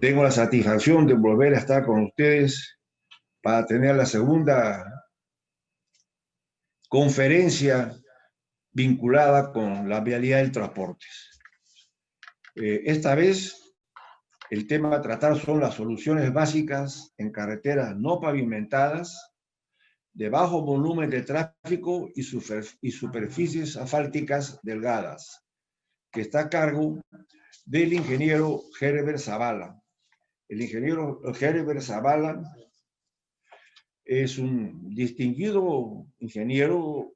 Tengo la satisfacción de volver a estar con ustedes para tener la segunda conferencia vinculada con la vialidad del transporte. Esta vez el tema a tratar son las soluciones básicas en carreteras no pavimentadas, de bajo volumen de tráfico y superficies asfálticas delgadas, que está a cargo del ingeniero Herbert Zavala. El ingeniero Herbert Zavala es un distinguido ingeniero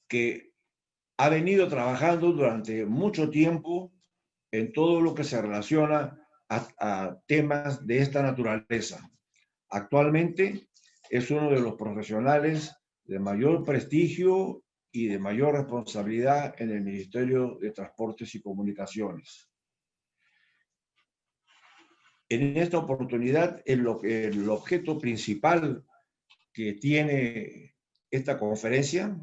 que ha venido trabajando durante mucho tiempo en todo lo que se relaciona a temas de esta naturaleza. Actualmente es uno de los profesionales de mayor prestigio y de mayor responsabilidad en el Ministerio de Transportes y Comunicaciones. En esta oportunidad, el objeto principal que tiene esta conferencia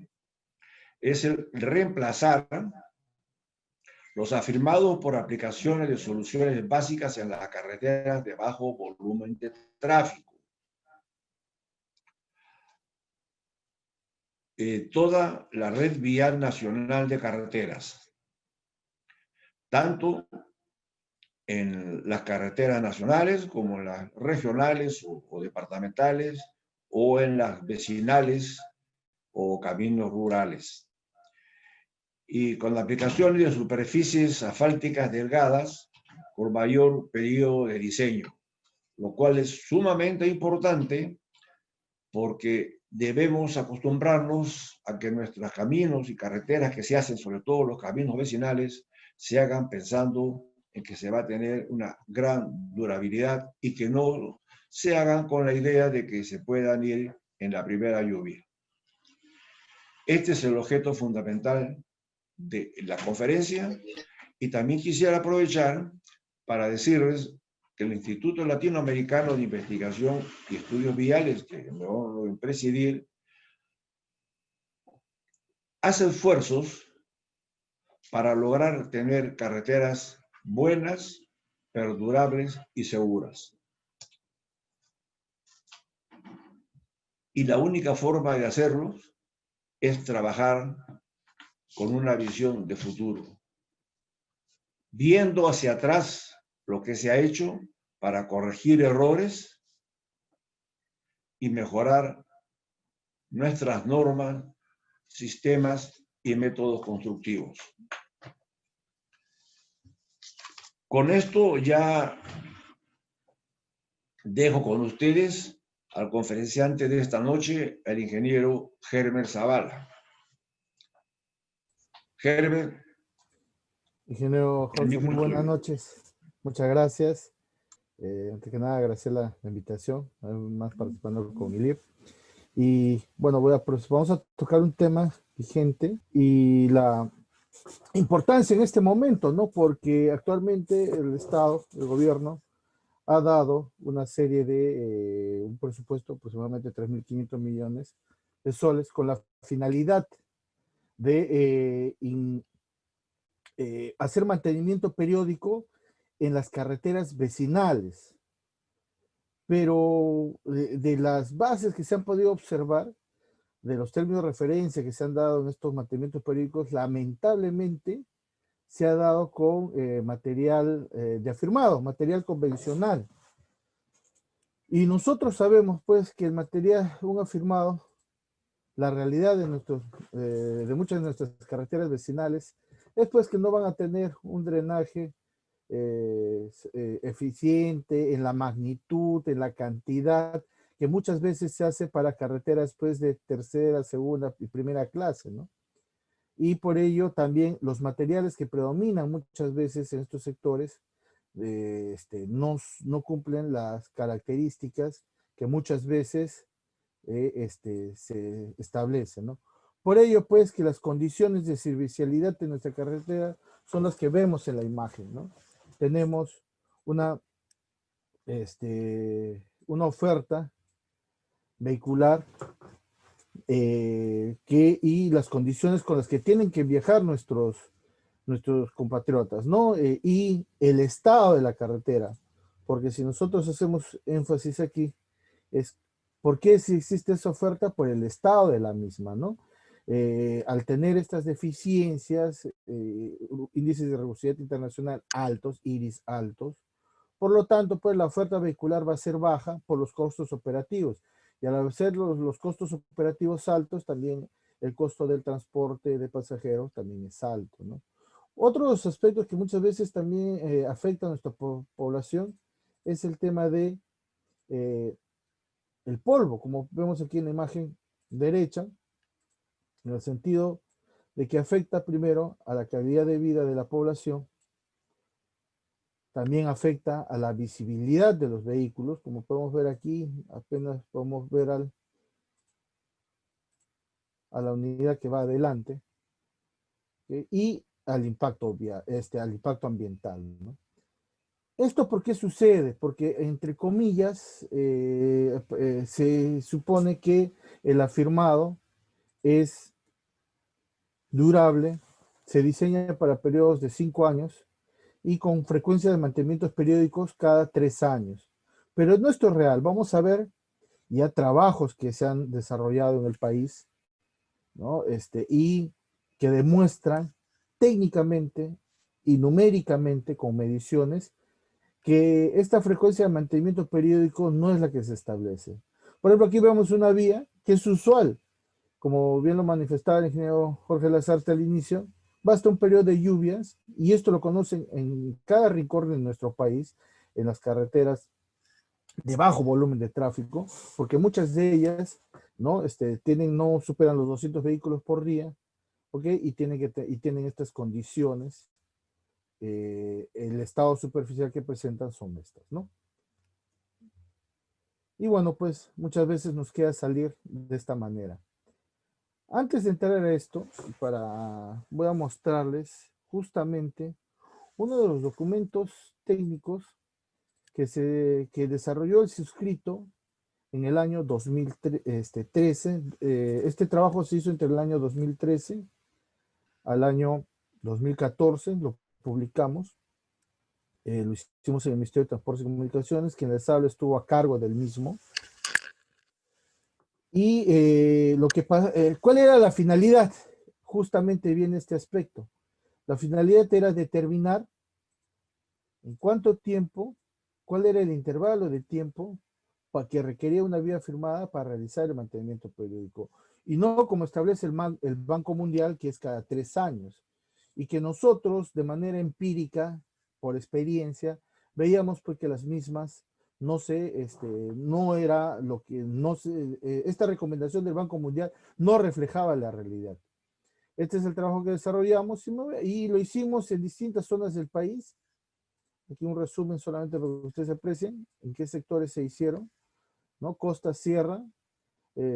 es el reemplazar los afirmados por aplicaciones de soluciones básicas en las carreteras de bajo volumen de tráfico. Toda la red vial nacional de carreteras, tanto en las carreteras nacionales como en las regionales o departamentales o en las vecinales o caminos rurales. Y con la aplicación de superficies asfálticas delgadas por mayor periodo de diseño, lo cual es sumamente importante porque debemos acostumbrarnos a que nuestros caminos y carreteras que se hacen, sobre todo los caminos vecinales, se hagan pensando en que se va a tener una gran durabilidad y que no se hagan con la idea de que se puedan ir en la primera lluvia. Este es el objeto fundamental de la conferencia y también quisiera aprovechar para decirles que el Instituto Latinoamericano de Investigación y Estudios Viales, que me honro en presidir, hace esfuerzos para lograr tener carreteras buenas, perdurables y seguras. Y la única forma de hacerlo es trabajar con una visión de futuro, viendo hacia atrás lo que se ha hecho para corregir errores y mejorar nuestras normas, sistemas y métodos constructivos. Con esto ya dejo con ustedes al conferenciante de esta noche, el ingeniero Herbert Zavala. Herbert. Ingeniero Jorge, muy buenas noches. Muchas gracias. Antes que nada, agradecer la invitación, además participando con ILIP. Y bueno, vamos a tocar un tema vigente y la importancia en este momento, ¿no? Porque actualmente el Estado, el gobierno, ha dado una serie de un presupuesto aproximadamente 3.500 millones de soles con la finalidad de hacer mantenimiento periódico en las carreteras vecinales. Pero de las bases que se han podido observar, de los términos de referencia que se han dado en estos mantenimientos periódicos, lamentablemente se ha dado con material de afirmado, material convencional. Y nosotros sabemos pues que el material, un afirmado, la realidad de muchas de nuestras carreteras vecinales es pues que no van a tener un drenaje eficiente en la magnitud, en la cantidad, que muchas veces se hace para carreteras pues de tercera, segunda y primera clase, ¿no? Y por ello también los materiales que predominan muchas veces en estos sectores no cumplen las características que muchas veces se establecen, ¿no? Por ello, pues, que las condiciones de servicialidad de nuestra carretera son las que vemos en la imagen, ¿no? Tenemos una oferta vehicular y las condiciones con las que tienen que viajar nuestros nuestros compatriotas, ¿no? Y el estado de la carretera, porque si nosotros hacemos énfasis aquí, es ¿por qué si existe esa oferta? Por el estado de la misma, ¿no? Al tener estas deficiencias, índices de rigurosidad internacional altos, IRIS altos, por lo tanto, pues la oferta vehicular va a ser baja por los costos operativos. Y al ser los costos operativos altos, también el costo del transporte de pasajeros también es alto, ¿no? Otros aspectos que muchas veces también afectan a nuestra población es el tema de eh, el polvo, como vemos aquí en la imagen derecha, en el sentido de que afecta primero a la calidad de vida de la población, también afecta a la visibilidad de los vehículos, como podemos ver aquí, apenas podemos ver a la unidad que va adelante, ¿okay? Y al impacto ambiental, ¿no? ¿Esto por qué sucede? Porque, entre comillas, se supone que el afirmado es durable, se diseña para periodos de 5 años y con frecuencia de mantenimientos periódicos cada 3 años. Pero no esto es real. Vamos a ver ya trabajos que se han desarrollado en el país, ¿no? Y que demuestran técnicamente y numéricamente con mediciones que esta frecuencia de mantenimiento periódico no es la que se establece. Por ejemplo, aquí vemos una vía que es usual, como bien lo manifestaba el ingeniero Jorge Lazarte al inicio, basta un periodo de lluvias, y esto lo conocen en cada rincón de nuestro país, en las carreteras de bajo volumen de tráfico, porque muchas de ellas, ¿no? No superan los 200 vehículos por día, ¿ok? Y tienen estas condiciones, el estado superficial que presentan son estas, ¿no? Y bueno, pues muchas veces nos queda salir de esta manera. Antes de entrar a esto, voy a mostrarles justamente uno de los documentos técnicos que desarrolló el suscrito en el año 2013. Este trabajo se hizo entre el año 2013 al año 2014, lo publicamos. Lo hicimos en el Ministerio de Transportes y Comunicaciones, quien les habla estuvo a cargo del mismo. Y ¿cuál era la finalidad? Justamente viene este aspecto. La finalidad era determinar en cuánto tiempo, cuál era el intervalo de tiempo para que requería una vía firmada para realizar el mantenimiento periódico. Y no como establece el Banco Mundial, que es cada 3 años. Y que nosotros, de manera empírica, por experiencia, veíamos porque las mismas no era lo que, esta recomendación del Banco Mundial no reflejaba la realidad. Este es el trabajo que desarrollamos y lo hicimos en distintas zonas del país. Aquí un resumen solamente para que ustedes aprecien en qué sectores se hicieron, ¿no? Costa, sierra,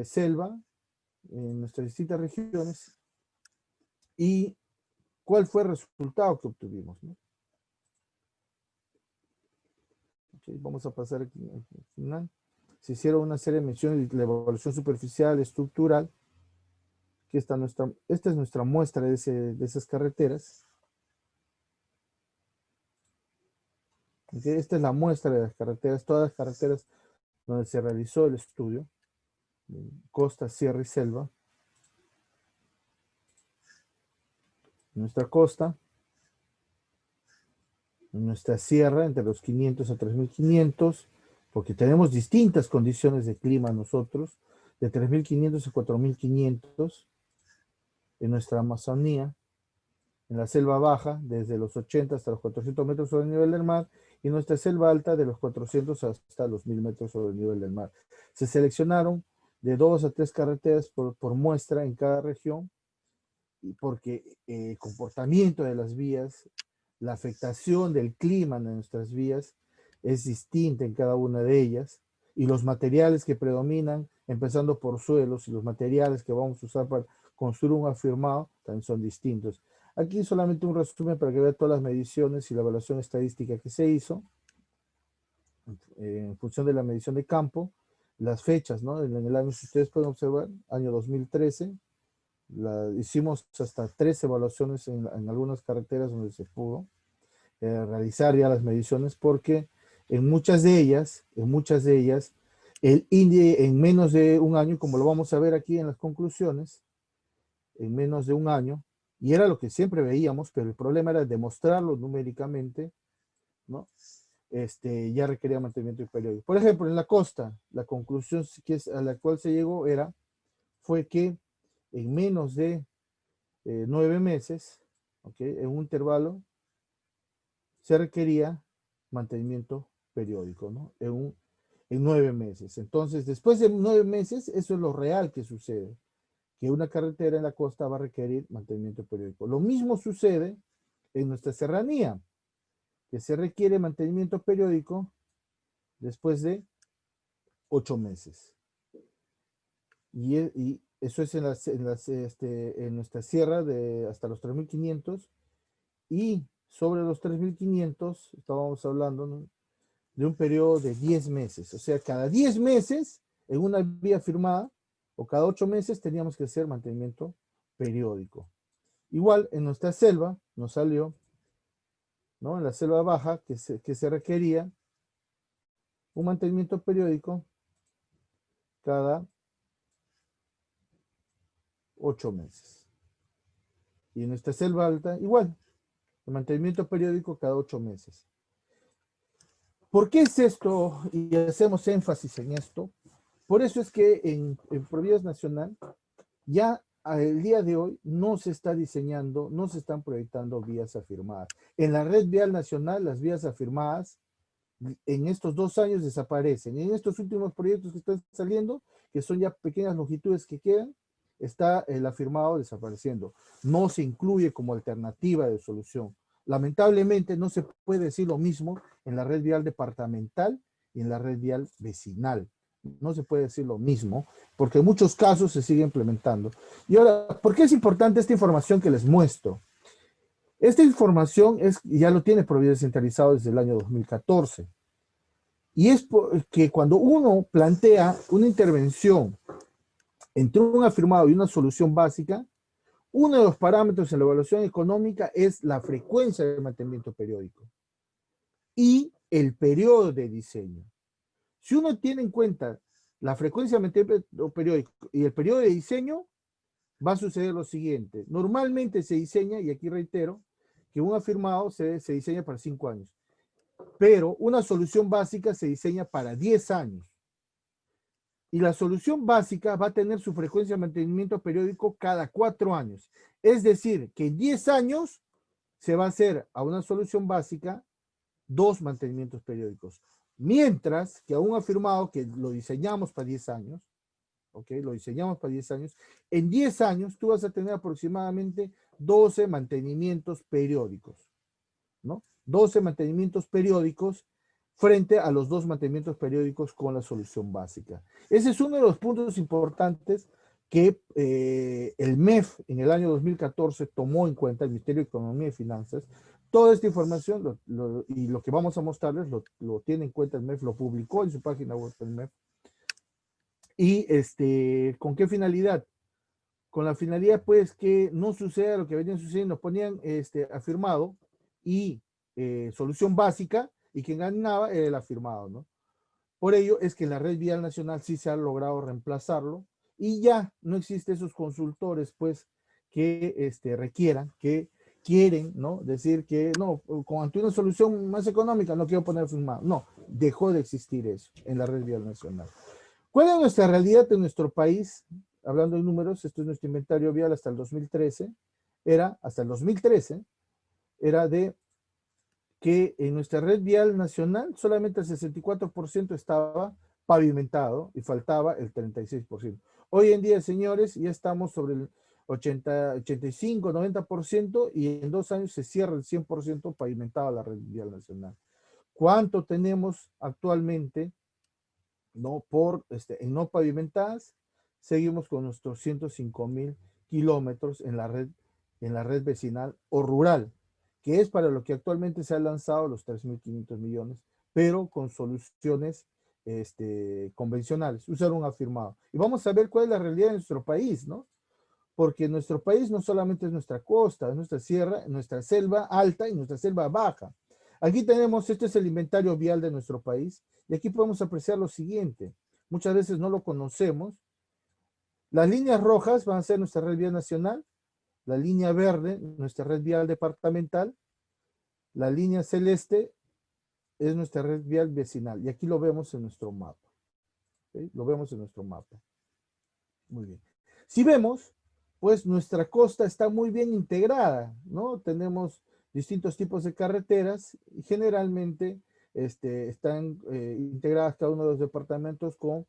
selva, en nuestras distintas regiones, y cuál fue el resultado que obtuvimos, ¿no? Okay, vamos a pasar aquí al final. Se hicieron una serie de menciones de la evaluación superficial, estructural, que esta es nuestra muestra de esas carreteras. Okay, esta es la muestra de las carreteras, todas las carreteras donde se realizó el estudio, costa, sierra y selva. Nuestra costa, en nuestra sierra, entre los 500 a 3500, porque tenemos distintas condiciones de clima nosotros, de 3500 a 4500, en nuestra Amazonía, en la selva baja, desde los 80 hasta los 400 metros sobre el nivel del mar, y nuestra selva alta de los 400 hasta los 1000 metros sobre el nivel del mar. Se seleccionaron de 2 a 3 carreteras por muestra en cada región, y porque el comportamiento de las vías, la afectación del clima en nuestras vías es distinta en cada una de ellas, y los materiales que predominan, empezando por suelos, y los materiales que vamos a usar para construir un afirmado también son distintos. Aquí solamente un resumen para que vean todas las mediciones y la evaluación estadística que se hizo en función de la medición de campo, las fechas, ¿no? En el año, si ustedes pueden observar, año 2013, Hicimos hasta 3 evaluaciones en algunas carreteras donde se pudo realizar ya las mediciones, porque en muchas de ellas, el INDE en menos de un año, como lo vamos a ver aquí en las conclusiones, en menos de un año, y era lo que siempre veíamos, pero el problema era demostrarlo numéricamente, ¿no? Ya requería mantenimiento periódico. Por ejemplo, en la costa, la conclusión a la cual se llegó fue que en menos de 9 meses, ¿okay? En un intervalo, se requería mantenimiento periódico, ¿no? En 9 meses. Entonces, después de 9 meses, eso es lo real que sucede, que una carretera en la costa va a requerir mantenimiento periódico. Lo mismo sucede en nuestra serranía, que se requiere mantenimiento periódico después de 8 meses. Y eso es en nuestra sierra de hasta los 3.500, y sobre los 3.500 estábamos hablando, ¿no?, de un periodo de 10 meses. O sea, cada 10 meses en una vía firmada, o cada 8 meses teníamos que hacer mantenimiento periódico. Igual en nuestra selva nos salió, ¿no?, en la selva baja, que se requería un mantenimiento periódico cada 8 meses. Y en nuestra selva alta, igual, el mantenimiento periódico cada 8 meses. ¿Por qué es esto? Y hacemos énfasis en esto. Por eso es que en Provías Nacional, ya el día de hoy no se está diseñando, no se están proyectando vías afirmadas. En la red vial nacional, las vías afirmadas en estos 2 años desaparecen. En estos últimos proyectos que están saliendo, que son ya pequeñas longitudes que quedan, está el afirmado desapareciendo. No se incluye como alternativa de solución. Lamentablemente no se puede decir lo mismo en la red vial departamental y en la red vial vecinal. No se puede decir lo mismo, porque en muchos casos se sigue implementando. Y ahora, ¿por qué es importante esta información que les muestro? Esta información ya lo tiene Provías centralizado desde el año 2014. Y es que cuando uno plantea una intervención entre un afirmado y una solución básica, uno de los parámetros en la evaluación económica es la frecuencia de mantenimiento periódico y el periodo de diseño. Si uno tiene en cuenta la frecuencia de mantenimiento periódico y el periodo de diseño, va a suceder lo siguiente. Normalmente se diseña, y aquí reitero, que un afirmado se diseña para 5 años, pero una solución básica se diseña para 10 años. Y la solución básica va a tener su frecuencia de mantenimiento periódico cada 4 años. Es decir, que en 10 años se va a hacer a una solución básica 2 mantenimientos periódicos. Mientras que a un afirmado que lo diseñamos para 10 años, ¿ok? Lo diseñamos para 10 años. En 10 años tú vas a tener aproximadamente 12 mantenimientos periódicos, ¿no? 12 mantenimientos periódicos frente a los 2 mantenimientos periódicos con la solución básica. Ese es uno de los puntos importantes que el MEF en el año 2014 tomó en cuenta, el Ministerio de Economía y Finanzas. Toda esta información y lo que vamos a mostrarles lo tiene en cuenta el MEF, lo publicó en su página web el MEF. Y ¿con qué finalidad? Con la finalidad, pues, que no suceda lo que venía sucediendo. Ponían afirmado y solución básica, y quien ganaba era el afirmado, ¿no? Por ello es que en la red vial nacional sí se ha logrado reemplazarlo, y ya no existen esos consultores, pues, que requieran, que quieren, ¿no? Decir que, no, con una solución más económica no quiero poner afirmado. No, dejó de existir eso en la red vial nacional. ¿Cuál es nuestra realidad en nuestro país? Hablando de números, esto es nuestro inventario vial hasta el 2013, hasta el 2013, era de que en nuestra red vial nacional solamente el 64% estaba pavimentado y faltaba el 36%. Hoy en día, señores, ya estamos sobre el 80, 85, 90%, y en 2 años se cierra el 100% pavimentado la red vial nacional. ¿Cuánto tenemos actualmente, no, en no pavimentadas? Seguimos con nuestros 105,000 kilómetros en la red vecinal o rural, que es para lo que actualmente se han lanzado los 3.500 millones, pero con soluciones convencionales, usar un afirmado. Y vamos a ver cuál es la realidad de nuestro país, ¿no? porque nuestro país no solamente es nuestra costa, es nuestra sierra, nuestra selva alta y nuestra selva baja. Aquí tenemos, este es el inventario vial de nuestro país, y aquí podemos apreciar lo siguiente. Muchas veces no lo conocemos. Las líneas rojas van a ser nuestra red vial nacional, la línea verde, nuestra red vial departamental, la línea celeste es nuestra red vial vecinal, y aquí lo vemos en nuestro mapa. ¿Sí? Lo vemos en nuestro mapa. Muy bien. Si vemos, pues nuestra costa está muy bien integrada, ¿no? Tenemos distintos tipos de carreteras y generalmente están integradas cada uno de los departamentos con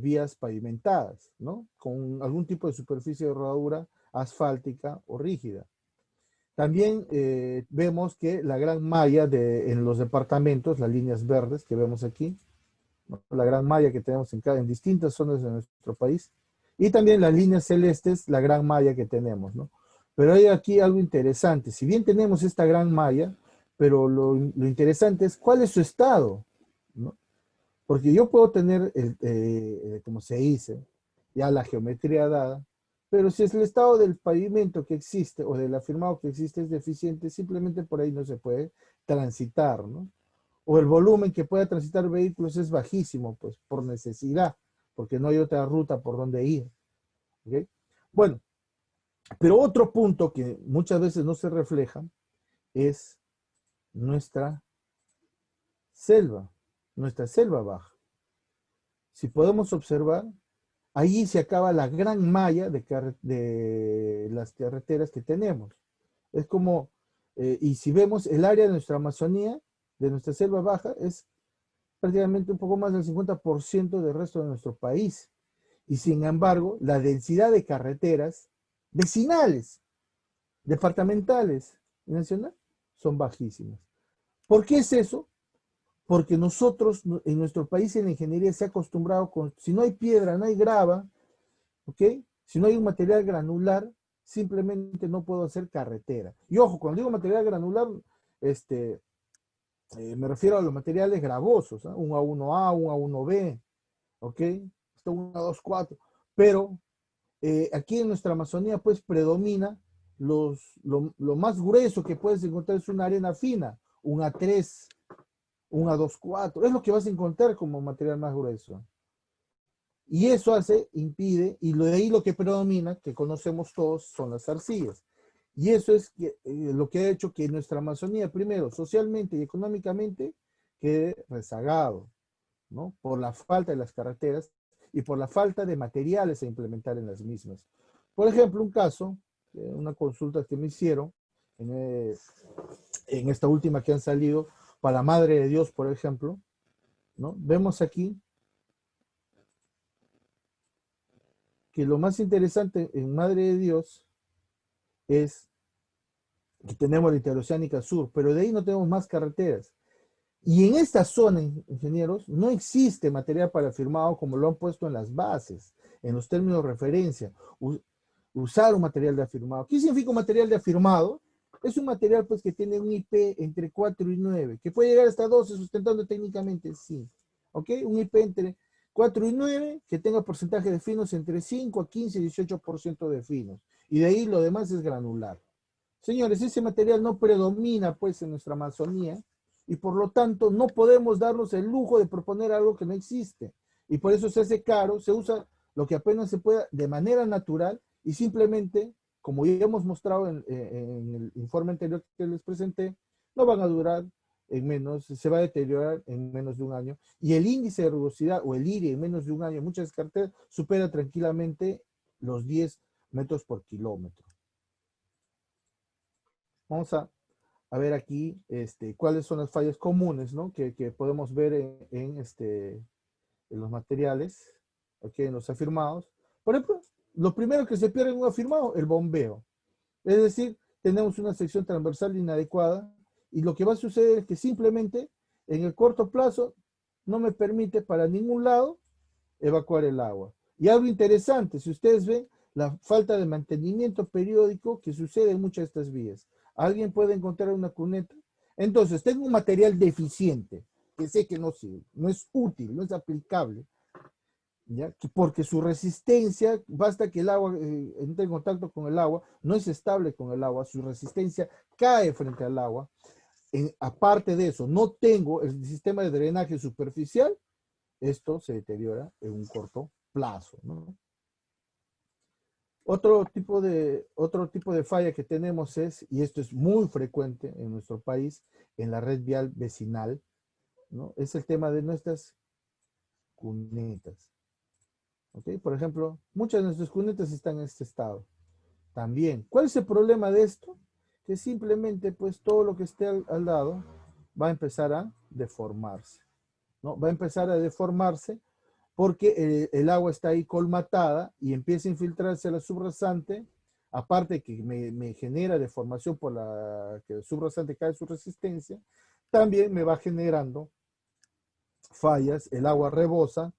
vías pavimentadas, ¿no? Con algún tipo de superficie de rodadura asfáltica o rígida. También vemos que la gran malla en los departamentos, las líneas verdes que vemos aquí, ¿no? La gran malla que tenemos en distintas zonas de nuestro país, y también las líneas celestes, la gran malla que tenemos, ¿no? Pero hay aquí algo interesante. Si bien tenemos esta gran malla, pero lo interesante es cuál es su estado, ¿no? Porque yo puedo tener, como se dice, ya la geometría dada, pero si es el estado del pavimento que existe o del afirmado que existe es deficiente, simplemente por ahí no se puede transitar, ¿no? O el volumen que pueda transitar vehículos es bajísimo, pues por necesidad, porque no hay otra ruta por donde ir. ¿Okay? Bueno, pero otro punto que muchas veces no se refleja es nuestra selva baja. Si podemos observar, allí se acaba la gran malla de las carreteras que tenemos. Es como, y si vemos el área de nuestra Amazonía, de nuestra selva baja, es prácticamente un poco más del 50% del resto de nuestro país. Y sin embargo, la densidad de carreteras vecinales, departamentales y nacional son bajísimas. ¿Por qué es eso? Porque nosotros en nuestro país en la ingeniería se ha acostumbrado con, si no hay piedra, no hay grava, ¿ok? Si no hay un material granular, simplemente no puedo hacer carretera. Y ojo, cuando digo material granular, me refiero a los materiales gravosos, ¿eh? Un A1A, un A1B, ¿ok? Esto 1, 2, 4. Pero aquí en nuestra Amazonía, pues predomina lo más grueso que puedes encontrar es una arena fina, un A3, un A24. Es lo que vas a encontrar como material más grueso. Y eso impide, y de ahí lo que predomina, que conocemos todos, son las arcillas. Y eso es lo que ha hecho que nuestra Amazonía, primero, socialmente y económicamente, quede rezagado, ¿no? Por la falta de las carreteras y por la falta de materiales a implementar en las mismas. Por ejemplo, un caso, una consulta que me hicieron en esta última que han salido para Madre de Dios, por ejemplo, ¿no? Vemos aquí que lo más interesante en Madre de Dios es que tenemos la Interoceánica Sur, pero de ahí no tenemos más carreteras. Y en esta zona, ingenieros, no existe material parafirmado como lo han puesto en las bases, en los términos de referencia. Usar un material de afirmado. ¿Qué significa un material de afirmado? Es un material pues que tiene un IP entre 4 y 9, que puede llegar hasta 12 sustentando técnicamente, sí. ¿Ok? Un IP entre 4 y 9 que tenga porcentaje de finos entre 5 a 15 y 18% de finos. Y de ahí lo demás es granular. Señores, ese material no predomina pues en nuestra Amazonía y por lo tanto no podemos darnos el lujo de proponer algo que no existe. Y por eso se hace caro, se usa lo que apenas se pueda de manera natural y simplemente, como ya hemos mostrado en el informe anterior que les presenté, no van a durar en menos, se va a deteriorar en menos de un año. Y el índice de rugosidad o el IRI en menos de un año, muchas carreteras supera tranquilamente los 10 metros por kilómetro. Vamos a ver aquí cuáles son las fallas comunes, ¿no? que podemos ver en los materiales, aquí en los afirmados. Por ejemplo, lo primero que se pierde en un afirmado, el bombeo. Es decir, tenemos una sección transversal inadecuada y lo que va a suceder es que simplemente en el corto plazo no me permite para ningún lado evacuar el agua. Y algo interesante, si ustedes ven, la falta de mantenimiento periódico que sucede en muchas de estas vías. Alguien puede encontrar una cuneta. Entonces, tengo un material deficiente, que sé que no sirve, no es útil, no es aplicable. ¿ya? Porque su resistencia, basta que el agua entre en contacto con el agua, no es estable con el agua, su resistencia cae frente al agua. Aparte de eso, no tengo el sistema de drenaje superficial, esto se deteriora en un corto plazo, ¿no? Otro tipo de falla que tenemos es, y esto es muy frecuente en nuestro país, en la red vial vecinal, ¿no? Es el tema de nuestras cunetas. ¿Okay? Por ejemplo, muchas de nuestras cunetas están en este estado. También, ¿cuál es el problema de esto? Que simplemente, pues, todo lo que esté al lado va a empezar a deformarse, ¿no? Va a empezar a deformarse porque el agua está ahí colmatada y empieza a infiltrarse a la subrasante, aparte que me genera deformación por la que el subrasante cae su resistencia, también me va generando fallas, el agua rebosa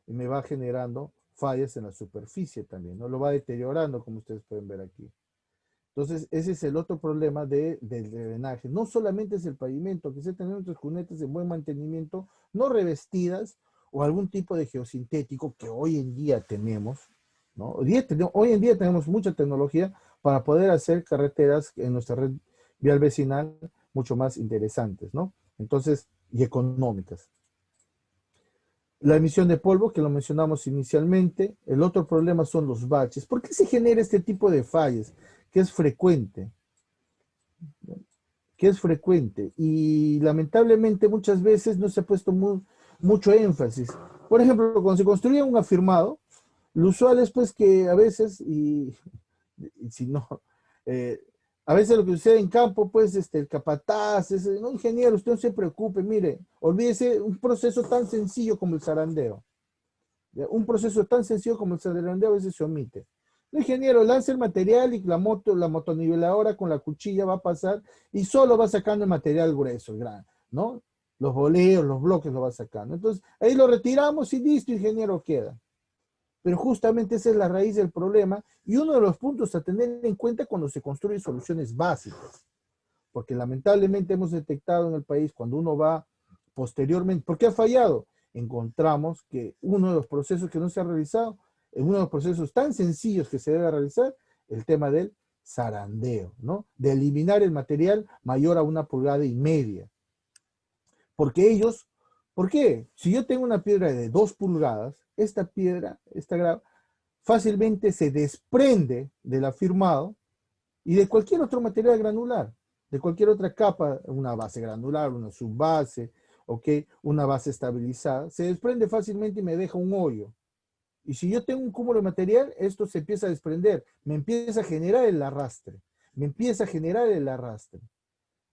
y me va generando fallas en la superficie también, ¿no? Lo va deteriorando, como ustedes pueden ver aquí. Entonces, ese es el otro problema del drenaje. No solamente es el pavimento, que se tienen nuestras cunetas en buen mantenimiento, no revestidas o algún tipo de geosintético que hoy en día tenemos, ¿no? Hoy en día tenemos mucha tecnología para poder hacer carreteras en nuestra red vial vecinal mucho más interesantes, ¿no? Entonces, y económicas. La emisión de polvo, que lo mencionamos inicialmente. El otro problema son los baches. ¿Por qué se genera este tipo de fallas? Que es frecuente. Y lamentablemente muchas veces no se ha puesto mucho énfasis. Por ejemplo, cuando se construye un afirmado, lo usual es pues que a veces, y si no, a veces lo que sucede en campo, pues el capataz, no, ingeniero, usted no se preocupe, mire, olvídese un proceso tan sencillo como el zarandeo. Un proceso tan sencillo como el zarandeo a veces se omite. El ingeniero lanza el material y la motoniveladora con la cuchilla va a pasar y solo va sacando el material grueso, el gran, ¿no? Los boleos, los bloques lo va sacando. Entonces, ahí lo retiramos y listo, ingeniero, queda. Pero justamente esa es la raíz del problema y uno de los puntos a tener en cuenta cuando se construyen soluciones básicas. Porque lamentablemente hemos detectado en el país cuando uno va posteriormente, ¿por qué ha fallado? Encontramos que uno de los procesos que no se ha realizado, en uno de los procesos tan sencillos que se debe realizar, el tema del zarandeo, ¿no? De eliminar el material mayor a 1,5 pulgadas. Porque ellos, ¿por qué? Si yo tengo una piedra de 2 pulgadas, esta piedra, fácilmente se desprende del afirmado y de cualquier otro material granular, de cualquier otra capa, una base granular, una subbase, ¿okay? Una base estabilizada, se desprende fácilmente y me deja un hoyo. Y si yo tengo un cúmulo de material, esto se empieza a desprender, me empieza a generar el arrastre,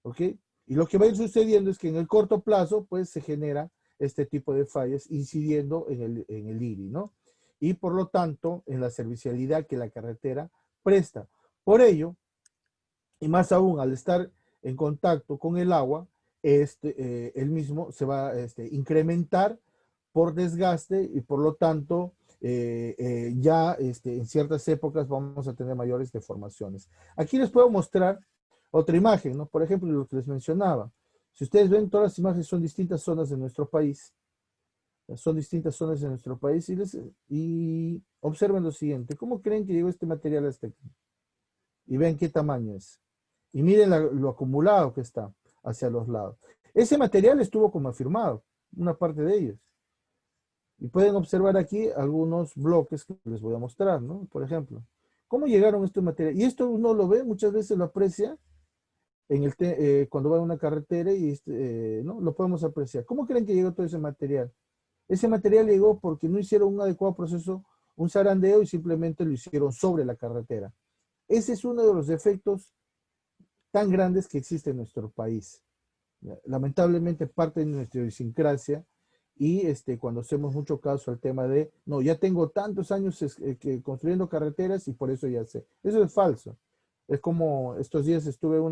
¿ok? Y lo que va a ir sucediendo es que en el corto plazo, pues se genera este tipo de fallas incidiendo en el IRI, ¿no? Y por lo tanto, en la servicialidad que la carretera presta. Por ello, y más aún al estar en contacto con el agua, el mismo se va a incrementar por desgaste y por lo tanto ya en ciertas épocas vamos a tener mayores deformaciones. Aquí les puedo mostrar otra imagen, ¿no? Por ejemplo, lo que les mencionaba. Si ustedes ven, todas las imágenes son distintas zonas de nuestro país. Y observen lo siguiente. ¿Cómo creen que llegó este material hasta aquí? Y vean qué tamaño es. Y miren lo acumulado que está hacia los lados. Ese material estuvo como afirmado, una parte de ellos. Y pueden observar aquí algunos bloques que les voy a mostrar, ¿no? Por ejemplo, ¿cómo llegaron estos materiales? Y esto uno lo ve, muchas veces lo aprecia cuando va a una carretera y ¿no? Lo podemos apreciar. ¿Cómo creen que llegó todo ese material? Ese material llegó porque no hicieron un adecuado proceso, un zarandeo y simplemente lo hicieron sobre la carretera. Ese es uno de los defectos tan grandes que existe en nuestro país. Lamentablemente parte de nuestra idiosincrasia y cuando hacemos mucho caso al tema de, no, ya tengo tantos años construyendo carreteras y por eso ya sé. Eso es falso. Es como estos días estuve en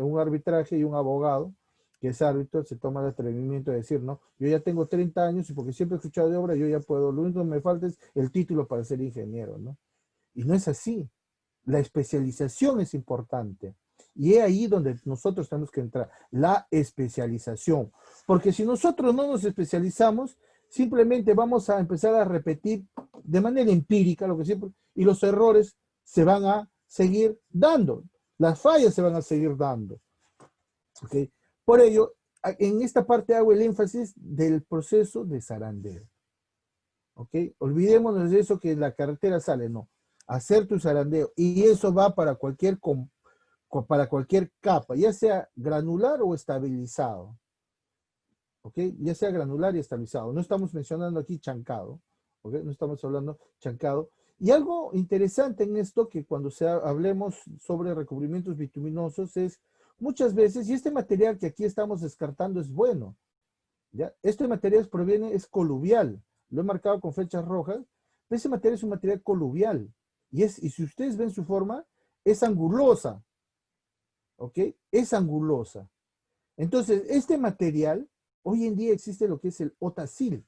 un arbitraje y un abogado, que es árbitro, se toma el atrevimiento de decir, no, yo ya tengo 30 años y porque siempre he escuchado de obra, yo ya puedo, lo único que me falta es el título para ser ingeniero, ¿no? Y no es así. La especialización es importante. Y es ahí donde nosotros tenemos que entrar, la especialización. Porque si nosotros no nos especializamos, simplemente vamos a empezar a repetir de manera empírica lo que siempre, y los errores se van a seguir dando, las fallas se van a seguir dando. ¿Okay? Por ello, en esta parte hago el énfasis del proceso de zarandeo. ¿Ok? Olvidémonos de eso que la carretera sale, no. Hacer tu zarandeo. Y eso va para cualquier capa, ya sea granular o estabilizado. ¿Ok? Ya sea granular y estabilizado. No estamos mencionando aquí chancado. ¿Ok? No estamos hablando chancado. Y algo interesante en esto, que cuando hablemos sobre recubrimientos bituminosos, es muchas veces, y este material que aquí estamos descartando es bueno, ¿ya? Este material es coluvial, lo he marcado con flechas rojas, pero ese material es un material coluvial, y si ustedes ven su forma, es angulosa, ¿ok? Es angulosa. Entonces, este material, hoy en día existe lo que es el otacil,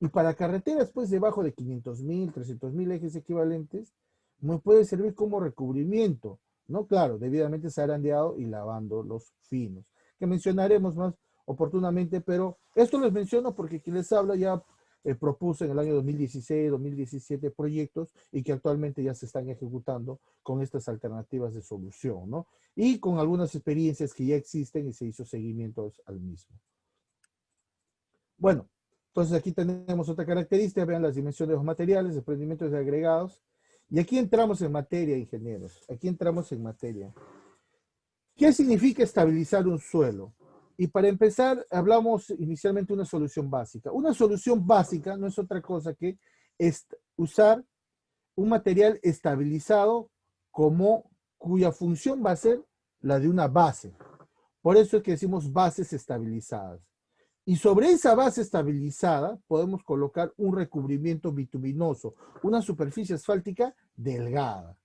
y para carreteras, pues, debajo de 500.000, 300.000 ejes equivalentes, me puede servir como recubrimiento, ¿no? Claro, debidamente zarandeado y lavando los finos, que mencionaremos más oportunamente, pero esto les menciono porque quien les habla ya propuso en el año 2016, 2017 proyectos y que actualmente ya se están ejecutando con estas alternativas de solución, ¿no? Y con algunas experiencias que ya existen y se hizo seguimiento al mismo. Bueno, entonces aquí tenemos otra característica, vean las dimensiones de los materiales, desprendimientos de agregados. Y aquí entramos en materia, ingenieros. Aquí entramos en materia. ¿Qué significa estabilizar un suelo? Y para empezar, hablamos inicialmente de una solución básica. Una solución básica no es otra cosa que usar un material estabilizado cuya función va a ser la de una base. Por eso es que decimos bases estabilizadas. Y sobre esa base estabilizada podemos colocar un recubrimiento bituminoso, una superficie asfáltica delgada.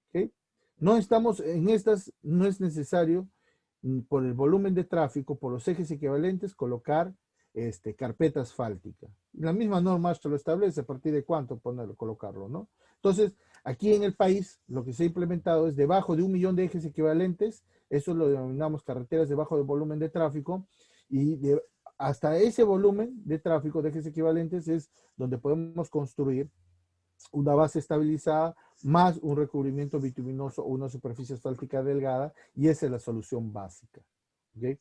¿Okay? No estamos en estas, no es necesario por el volumen de tráfico, por los ejes equivalentes, colocar carpeta asfáltica. La misma norma se lo establece a partir de cuánto colocarlo, ¿no? Entonces, aquí en el país, lo que se ha implementado es debajo de 1 millón de ejes equivalentes, eso lo denominamos carreteras debajo del volumen de tráfico, y hasta ese volumen de tráfico de ejes equivalentes es donde podemos construir una base estabilizada más un recubrimiento bituminoso o una superficie asfáltica delgada, y esa es la solución básica. ¿Okay?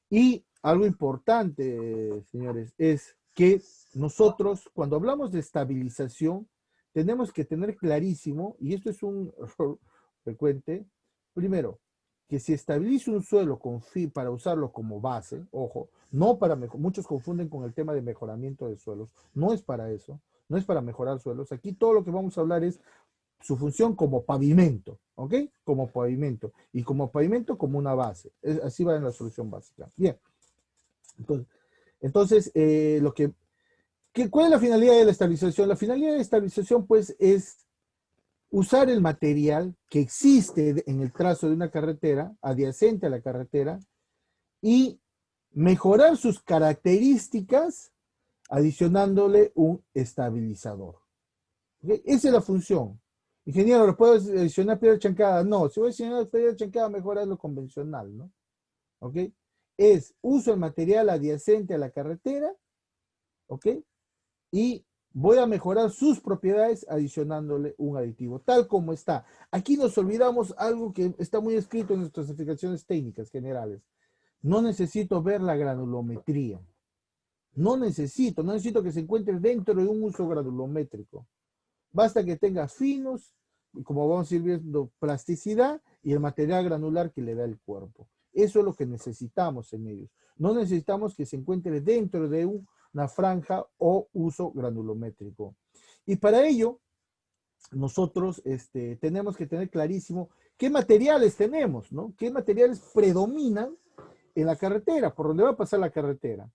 Y algo importante, señores, es que nosotros, cuando hablamos de estabilización, tenemos que tener clarísimo, y esto es un error frecuente, primero, que si estabiliza un suelo para usarlo como base, ojo, no para muchos confunden con el tema de mejoramiento de suelos, no es para eso, no es para mejorar suelos. Aquí todo lo que vamos a hablar es su función como pavimento, ¿ok? Como pavimento. Y como pavimento como una base. Así va en la solución básica. Bien. Entonces ¿cuál es la finalidad de la estabilización? La finalidad de la estabilización, pues, es usar el material que existe en el trazo de una carretera, adyacente a la carretera, y mejorar sus características adicionándole un estabilizador. ¿Okay? Esa es la función. Ingeniero, ¿lo puedo adicionar piedra chancada? No, si voy a adicionar piedra chancada, mejor es lo convencional, ¿no? ¿Ok? Es uso el material adyacente a la carretera, ¿ok? Y voy a mejorar sus propiedades adicionándole un aditivo, tal como está. Aquí nos olvidamos algo que está muy escrito en nuestras especificaciones técnicas generales. No necesito ver la granulometría. No necesito que se encuentre dentro de un uso granulométrico. Basta que tenga finos, como vamos a ir viendo, plasticidad y el material granular que le da el cuerpo. Eso es lo que necesitamos en ellos. No necesitamos que se encuentre dentro de una franja o uso granulométrico. Y para ello, nosotros tenemos que tener clarísimo qué materiales tenemos, ¿no? ¿Qué materiales predominan en la carretera, por donde va a pasar la carretera?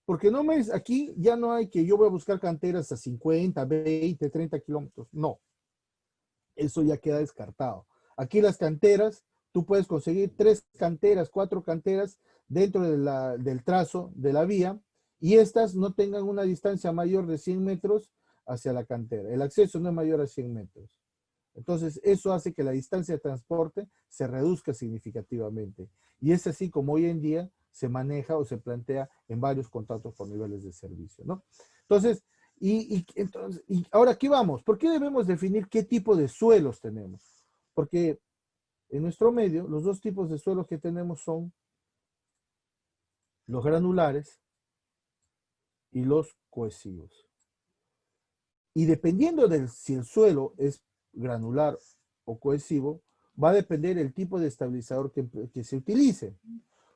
Porque aquí ya no hay que yo voy a buscar canteras a 50, 20, 30 kilómetros. No, eso ya queda descartado. Aquí las canteras, tú puedes conseguir 3 canteras, 4 canteras dentro del trazo de la vía, y estas no tengan una distancia mayor de 100 metros hacia la cantera. El acceso no es mayor a 100 metros. Entonces, eso hace que la distancia de transporte se reduzca significativamente. Y es así como hoy en día se maneja o se plantea en varios contratos por niveles de servicio, ¿no? Entonces, y ahora aquí vamos. ¿Por qué debemos definir qué tipo de suelos tenemos? Porque en nuestro medio, los dos tipos de suelos que tenemos son los granulares y los cohesivos. Y dependiendo de si el suelo es granular o cohesivo, va a depender el tipo de estabilizador que se utilice.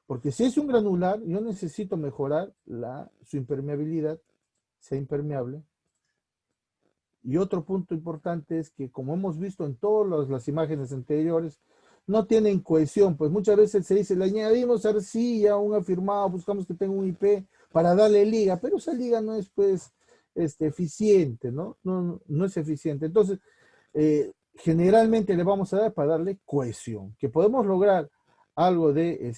Porque si es un granular, yo necesito mejorar su impermeabilidad, sea impermeable. Y otro punto importante es que, como hemos visto en todas las imágenes anteriores, no tienen cohesión. Pues muchas veces se dice, le añadimos arcilla, un afirmado, buscamos que tenga un IP para darle liga, pero esa liga no es pues eficiente, ¿no? No es eficiente. Entonces, generalmente le vamos a dar para darle cohesión, que podemos lograr algo de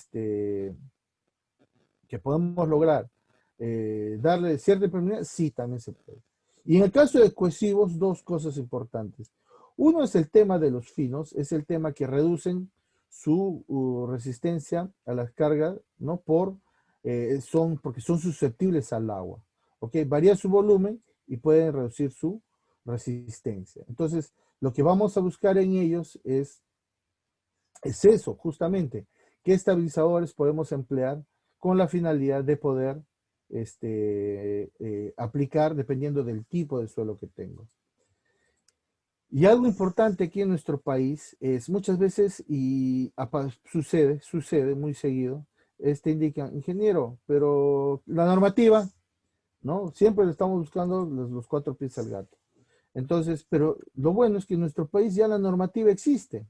que podemos lograr darle cierta impermeabilidad, sí, también se puede. Y en el caso de cohesivos, dos cosas importantes. Uno es el tema de los finos, es el tema que reducen su resistencia a las cargas, ¿no? Porque son susceptibles al agua, ¿ok? Varía su volumen y pueden reducir su resistencia. Entonces, lo que vamos a buscar en ellos es eso, justamente, qué estabilizadores podemos emplear con la finalidad de poder aplicar dependiendo del tipo de suelo que tengo. Y algo importante aquí en nuestro país es muchas veces, y sucede muy seguido, indica, ingeniero, pero la normativa, ¿no? Siempre le estamos buscando los cuatro pies al gato. Entonces, pero lo bueno es que en nuestro país ya la normativa existe.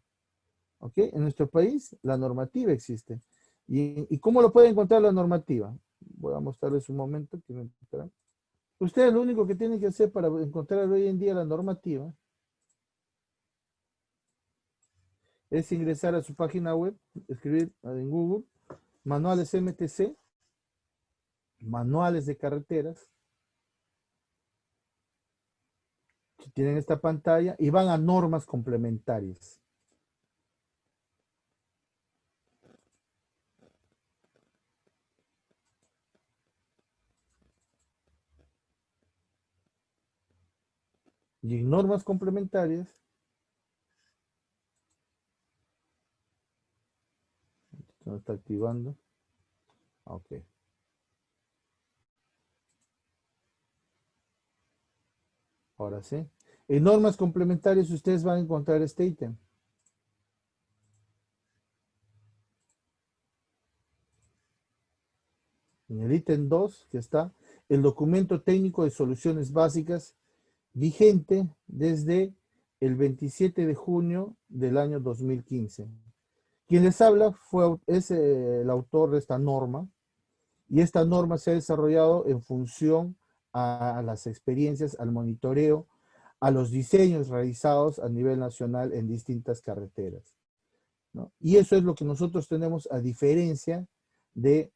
¿Ok? En nuestro país la normativa existe. ¿Y cómo lo puede encontrar la normativa? Voy a mostrarles un momento. Ustedes lo único que tienen que hacer para encontrar hoy en día la normativa es ingresar a su página web, escribir en Google, manuales MTC, manuales de carreteras. Tienen esta pantalla y van a normas complementarias. Y en normas complementarias, se está activando. Ok. Ahora sí. En normas complementarias ustedes van a encontrar este ítem. En el ítem 2, que está el documento técnico de soluciones básicas vigente desde el 27 de junio del año 2015. Quien les habla es el autor de esta norma, y esta norma se ha desarrollado en función a las experiencias, al monitoreo, a los diseños realizados a nivel nacional en distintas carreteras, ¿no? Y eso es lo que nosotros tenemos, a diferencia de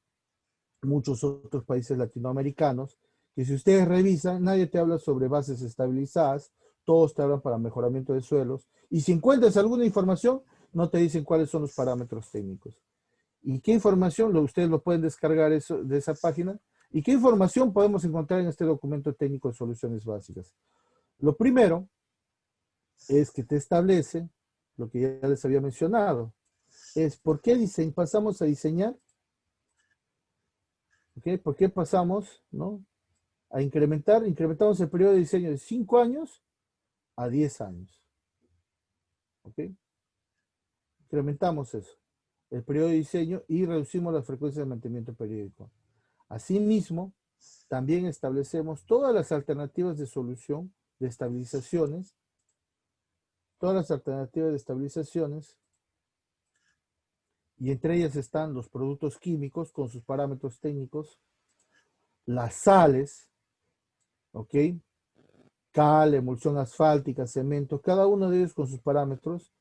muchos otros países latinoamericanos, que si ustedes revisan, nadie te habla sobre bases estabilizadas, todos te hablan para mejoramiento de suelos, y si encuentras alguna información, no te dicen cuáles son los parámetros técnicos. ¿Y qué información? Ustedes lo pueden descargar de esa página. ¿Y qué información podemos encontrar en este documento técnico de soluciones básicas? Lo primero es que te establece lo que ya les había mencionado. Es por qué pasamos a diseñar. ¿Okay? ¿Por qué pasamos, ¿no? A incrementamos el periodo de diseño de 5 años a 10 años. ¿Ok? Incrementamos eso, el periodo de diseño, y reducimos la frecuencia de mantenimiento periódico. Asimismo, también establecemos todas las alternativas de solución de estabilizaciones, y entre ellas están los productos químicos con sus parámetros técnicos, las sales, ¿ok? Cal, emulsión asfáltica, cemento, cada uno de ellos con sus parámetros,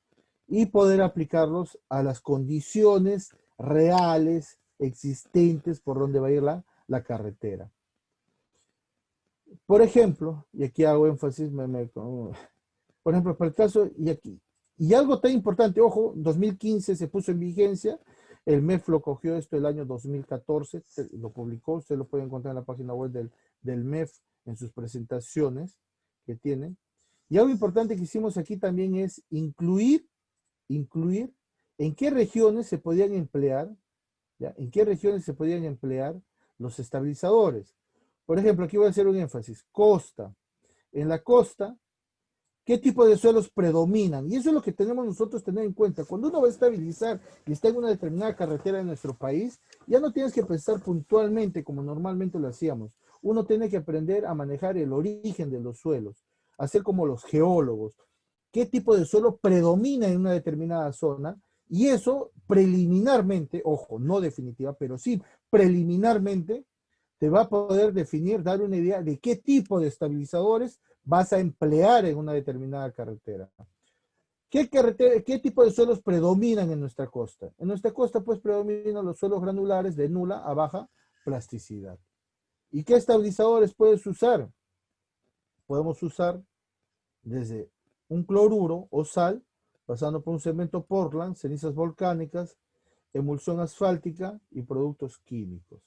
y poder aplicarlos a las condiciones reales existentes por donde va a ir la carretera. Por ejemplo, y aquí hago énfasis, por ejemplo, para el caso, y algo tan importante, ojo, 2015 se puso en vigencia, El MEF lo cogió esto el año 2014, lo publicó, usted lo puede encontrar en la página web del MEF en sus presentaciones que tienen. Y algo importante que hicimos aquí también es incluir en qué regiones se podían emplear, ¿ya? En qué regiones se podían emplear los estabilizadores. Por ejemplo, aquí voy a hacer un énfasis, costa. En la costa, ¿qué tipo de suelos predominan? Y eso es lo que tenemos nosotros tener en cuenta. Cuando uno va a estabilizar y está en una determinada carretera en nuestro país, ya no tienes que pensar puntualmente como normalmente lo hacíamos. Uno tiene que aprender a manejar el origen de los suelos, hacer como los geólogos. ¿Qué tipo de suelo predomina en una determinada zona? Y eso preliminarmente, ojo, no definitiva, pero sí preliminarmente, te va a poder definir, dar una idea de qué tipo de estabilizadores vas a emplear en una determinada carretera. ¿Qué tipo de suelos predominan en nuestra costa? En nuestra costa, pues, predominan los suelos granulares de nula a baja plasticidad. ¿Y qué estabilizadores puedes usar? Podemos usar desde un cloruro o sal, pasando por un cemento Portland, cenizas volcánicas, emulsión asfáltica y productos químicos.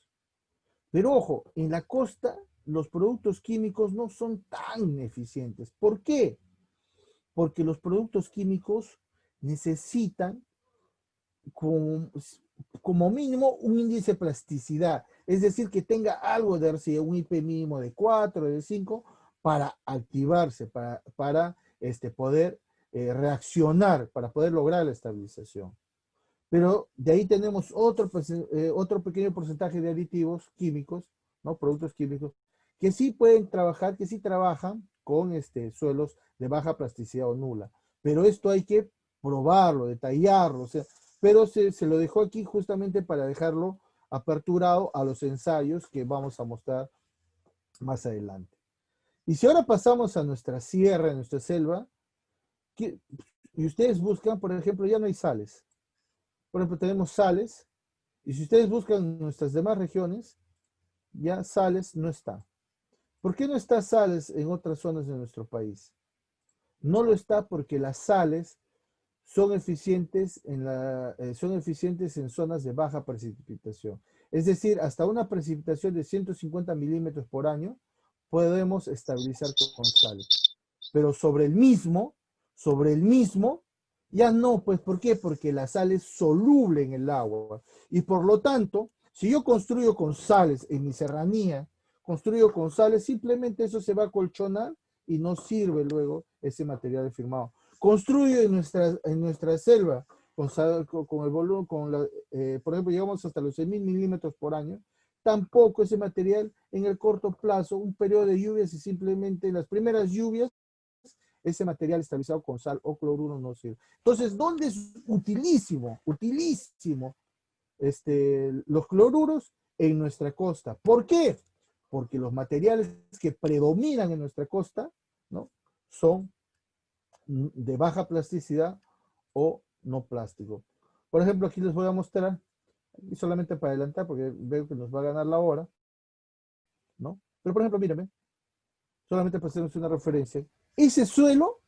Pero ojo, en la costa los productos químicos no son tan eficientes. ¿Por qué? Porque los productos químicos necesitan como mínimo un índice de plasticidad, es decir, que tenga algo de un IP mínimo de 4, de 5, para activarse, para poder reaccionar, para poder lograr la estabilización. Pero de ahí tenemos otro pequeño porcentaje de aditivos químicos, ¿no? Productos químicos, que sí pueden trabajar, que sí trabajan con suelos de baja plasticidad o nula. Pero esto hay que probarlo, detallarlo, o sea, pero se lo dejó aquí justamente para dejarlo aperturado a los ensayos que vamos a mostrar más adelante. Y si ahora pasamos a nuestra sierra, a nuestra selva, y ustedes buscan, por ejemplo, ya no hay sales. Por ejemplo, tenemos sales, y si ustedes buscan en nuestras demás regiones, ya sales no está. ¿Por qué no está sales en otras zonas de nuestro país? No lo está porque las sales son eficientes en zonas de baja precipitación. Es decir, hasta una precipitación de 150 milímetros por año podemos estabilizar con sales. Pero sobre el mismo, ya no, pues ¿por qué? Porque la sal es soluble en el agua. Y por lo tanto, si yo construyo con sales en mi serranía, construyo con sales, simplemente eso se va a colchonar y no sirve luego ese material firmado. Construyo en nuestra selva con el volumen, por ejemplo, llegamos hasta los 6.000 milímetros por año, tampoco ese material en el corto plazo, un periodo de lluvias y simplemente en las primeras lluvias, ese material estabilizado con sal o cloruro no sirve. Entonces, ¿dónde es utilísimo los cloruros? En nuestra costa. ¿Por qué? Porque los materiales que predominan en nuestra costa, ¿no?, son de baja plasticidad o no plástico. Por ejemplo, aquí les voy a mostrar, y solamente para adelantar, porque veo que nos va a ganar la hora, ¿no? Pero por ejemplo, mírenme, solamente para hacernos una referencia, ese suelo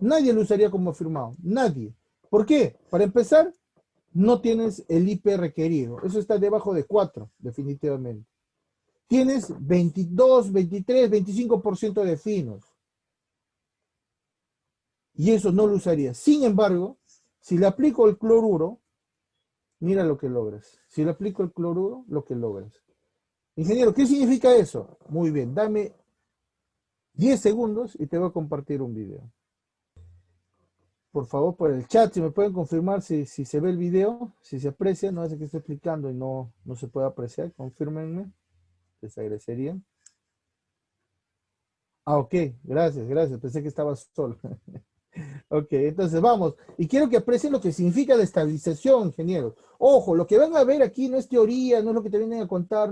nadie lo usaría como firmado, nadie. ¿Por qué? Para empezar, no tienes el IP requerido, eso está debajo de 4, definitivamente. Tienes 22, 23, 25% de finos. Y eso no lo usaría. Sin embargo, si le aplico el cloruro, mira lo que logras. Si le aplico el cloruro, lo que logras. Ingeniero, ¿qué significa eso? Muy bien, dame 10 segundos y te voy a compartir un video. Por favor, por el chat, si me pueden confirmar si se ve el video, si se aprecia, no hace que esté explicando y no se puede apreciar, confírmenme, les agradecería. Ah, ok, gracias, pensé que estabas solo. Ok, entonces vamos. Y quiero que aprecien lo que significa la estabilización, ingenieros. Ojo, lo que van a ver aquí no es teoría, no es lo que te vienen a contar,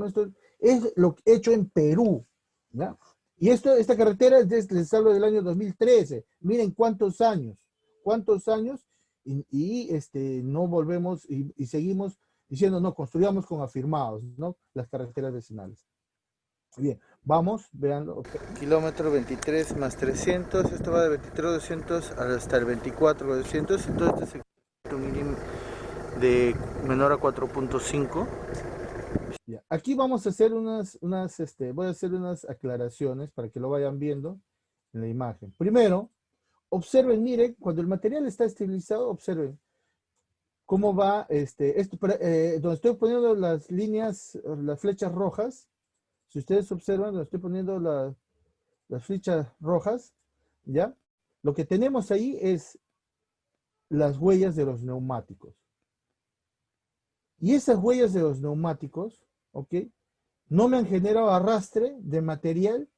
es lo hecho en Perú, ¿ya? Y esta carretera les hablo del año 2013. Miren cuántos años, y no volvemos y seguimos diciendo, no, construyamos con afirmados, ¿no? Las carreteras vecinales. Bien, vamos, veanlo. Okay. Kilómetro 23 más 300, esto va de 23.200 hasta el 24.200, entonces de menor a 4.5. Aquí vamos a hacer voy a hacer unas aclaraciones para que lo vayan viendo en la imagen. Primero, observen, miren, cuando el material está estabilizado, observen cómo va, donde estoy poniendo las líneas, las flechas rojas. Si ustedes observan, donde estoy poniendo las flechas rojas, ¿ya? Lo que tenemos ahí es las huellas de los neumáticos. Y esas huellas de los neumáticos, ¿ok? No me han generado arrastre de material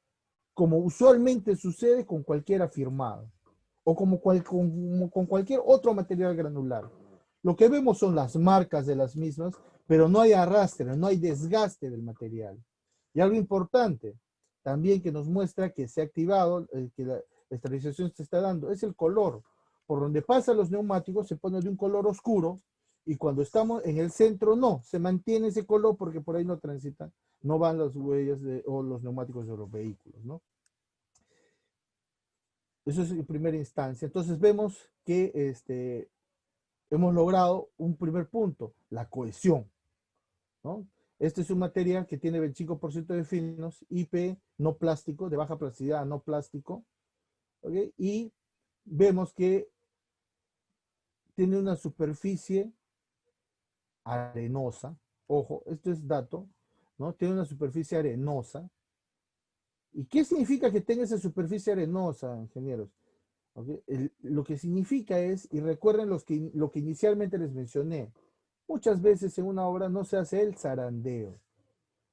como usualmente sucede con cualquier afirmado o como con cualquier otro material granular. Lo que vemos son las marcas de las mismas, pero no hay arrastre, no hay desgaste del material. Y algo importante también que nos muestra que se ha activado, que la estabilización se está dando, es el color. Por donde pasan los neumáticos se pone de un color oscuro y cuando estamos en el centro no, se mantiene ese color porque por ahí no transitan, no van las huellas o los neumáticos de los vehículos, ¿no? Eso es en primera instancia. Entonces vemos que hemos logrado un primer punto, la cohesión, ¿no? Este es un material que tiene 25% de finos, IP no plástico, de baja plasticidad no plástico, ¿okay? Y vemos que tiene una superficie arenosa, ojo, esto es dato, ¿no? Tiene una superficie arenosa. ¿Y qué significa que tenga esa superficie arenosa, ingenieros? ¿Okay? Lo que significa es, y recuerden lo que inicialmente les mencioné, muchas veces en una obra no se hace el zarandeo.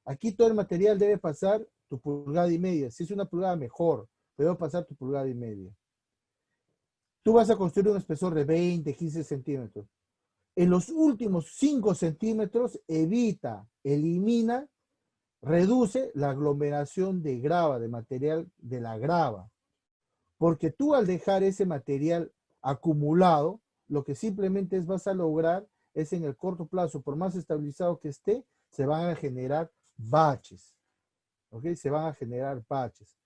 Aquí todo el material debe pasar tu pulgada y media. Si es una pulgada, mejor, pero debe pasar tu pulgada y media. Tú vas a construir un espesor de 20, 15 centímetros. En los últimos 5 centímetros, evita, elimina, reduce la aglomeración de grava, de material de la grava. Porque tú al dejar ese material acumulado, lo que simplemente vas a lograr es en el corto plazo, por más estabilizado que esté, se van a generar baches. ¿Ok? Se van a generar baches.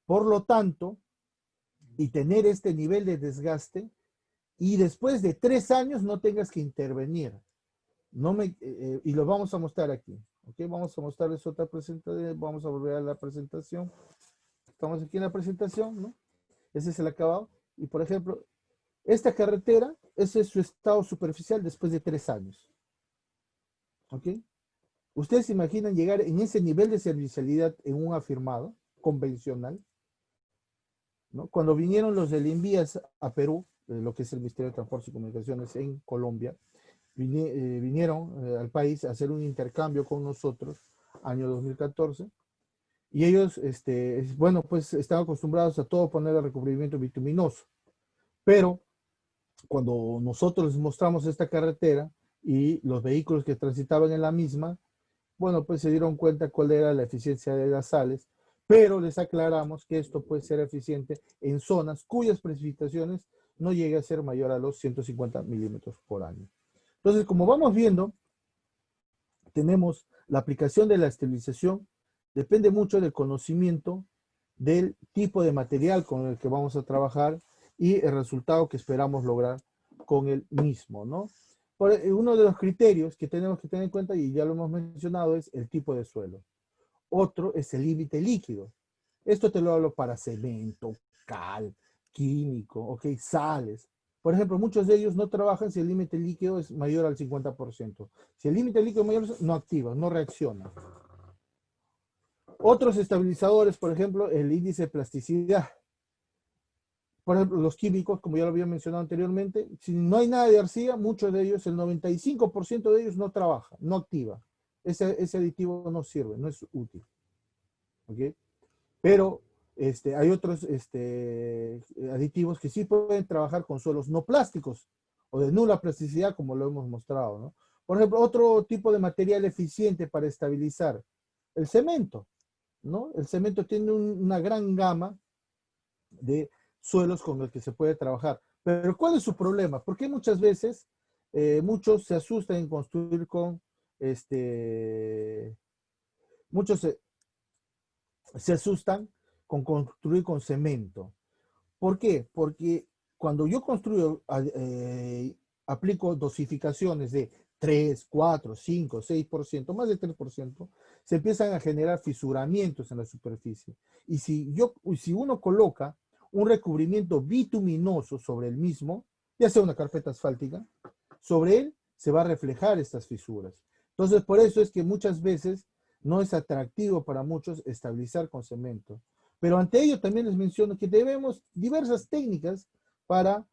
Por lo tanto, y tener este nivel de desgaste, y después de 3 años no tengas que intervenir. Y lo vamos a mostrar aquí. ¿Ok? Vamos a mostrarles otra presentación. Vamos a volver a la presentación. Estamos aquí en la presentación, ¿no? Ese es el acabado. Y por ejemplo, esta carretera, ese es su estado superficial después de 3 años. ¿Ok? ¿Ustedes se imaginan llegar en ese nivel de servicialidad en un afirmado convencional? ¿No? Cuando vinieron los del Invías a Perú, lo que es el Ministerio de Transportes y Comunicaciones en Colombia, vinieron al país a hacer un intercambio con nosotros, año 2014, y ellos, bueno, pues estaban acostumbrados a todo poner el recubrimiento bituminoso, pero cuando nosotros les mostramos esta carretera y los vehículos que transitaban en la misma, bueno, pues se dieron cuenta cuál era la eficiencia de las sales, pero les aclaramos que esto puede ser eficiente en zonas cuyas precipitaciones no llegue a ser mayor a los 150 milímetros por año. Entonces, como vamos viendo, tenemos la aplicación de la esterilización, depende mucho del conocimiento del tipo de material con el que vamos a trabajar y el resultado que esperamos lograr con el mismo, ¿no? Uno de los criterios que tenemos que tener en cuenta, y ya lo hemos mencionado, es el tipo de suelo. Otro es el límite líquido. Esto te lo hablo para cemento, cal, químico, ok, sales. Por ejemplo, muchos de ellos no trabajan si el límite líquido es mayor al 50%. Si el límite líquido es mayor, no activa, no reacciona. Otros estabilizadores, por ejemplo, el índice de plasticidad. Por ejemplo, los químicos, como ya lo había mencionado anteriormente, si no hay nada de arcilla, muchos de ellos, el 95% de ellos no trabaja, no activa. Ese aditivo no sirve, no es útil. ¿Okay? Pero hay otros aditivos que sí pueden trabajar con suelos no plásticos o de nula plasticidad, como lo hemos mostrado, ¿no? Por ejemplo, otro tipo de material eficiente para estabilizar, el cemento, ¿no? El cemento tiene una gran gama de suelos con los que se puede trabajar. Pero ¿cuál es su problema? Porque muchas veces muchos se asustan en construir con, muchos se asustan con construir con cemento. ¿Por qué? Porque cuando yo construyo aplico dosificaciones de 3, 4, 5, 6%, más de 3%, se empiezan a generar fisuramientos en la superficie. Y si uno coloca un recubrimiento bituminoso sobre el mismo, ya sea una carpeta asfáltica, sobre él se va a reflejar estas fisuras. Entonces, por eso es que muchas veces no es atractivo para muchos estabilizar con cemento. Pero ante ello también les menciono que debemos diversas técnicas para,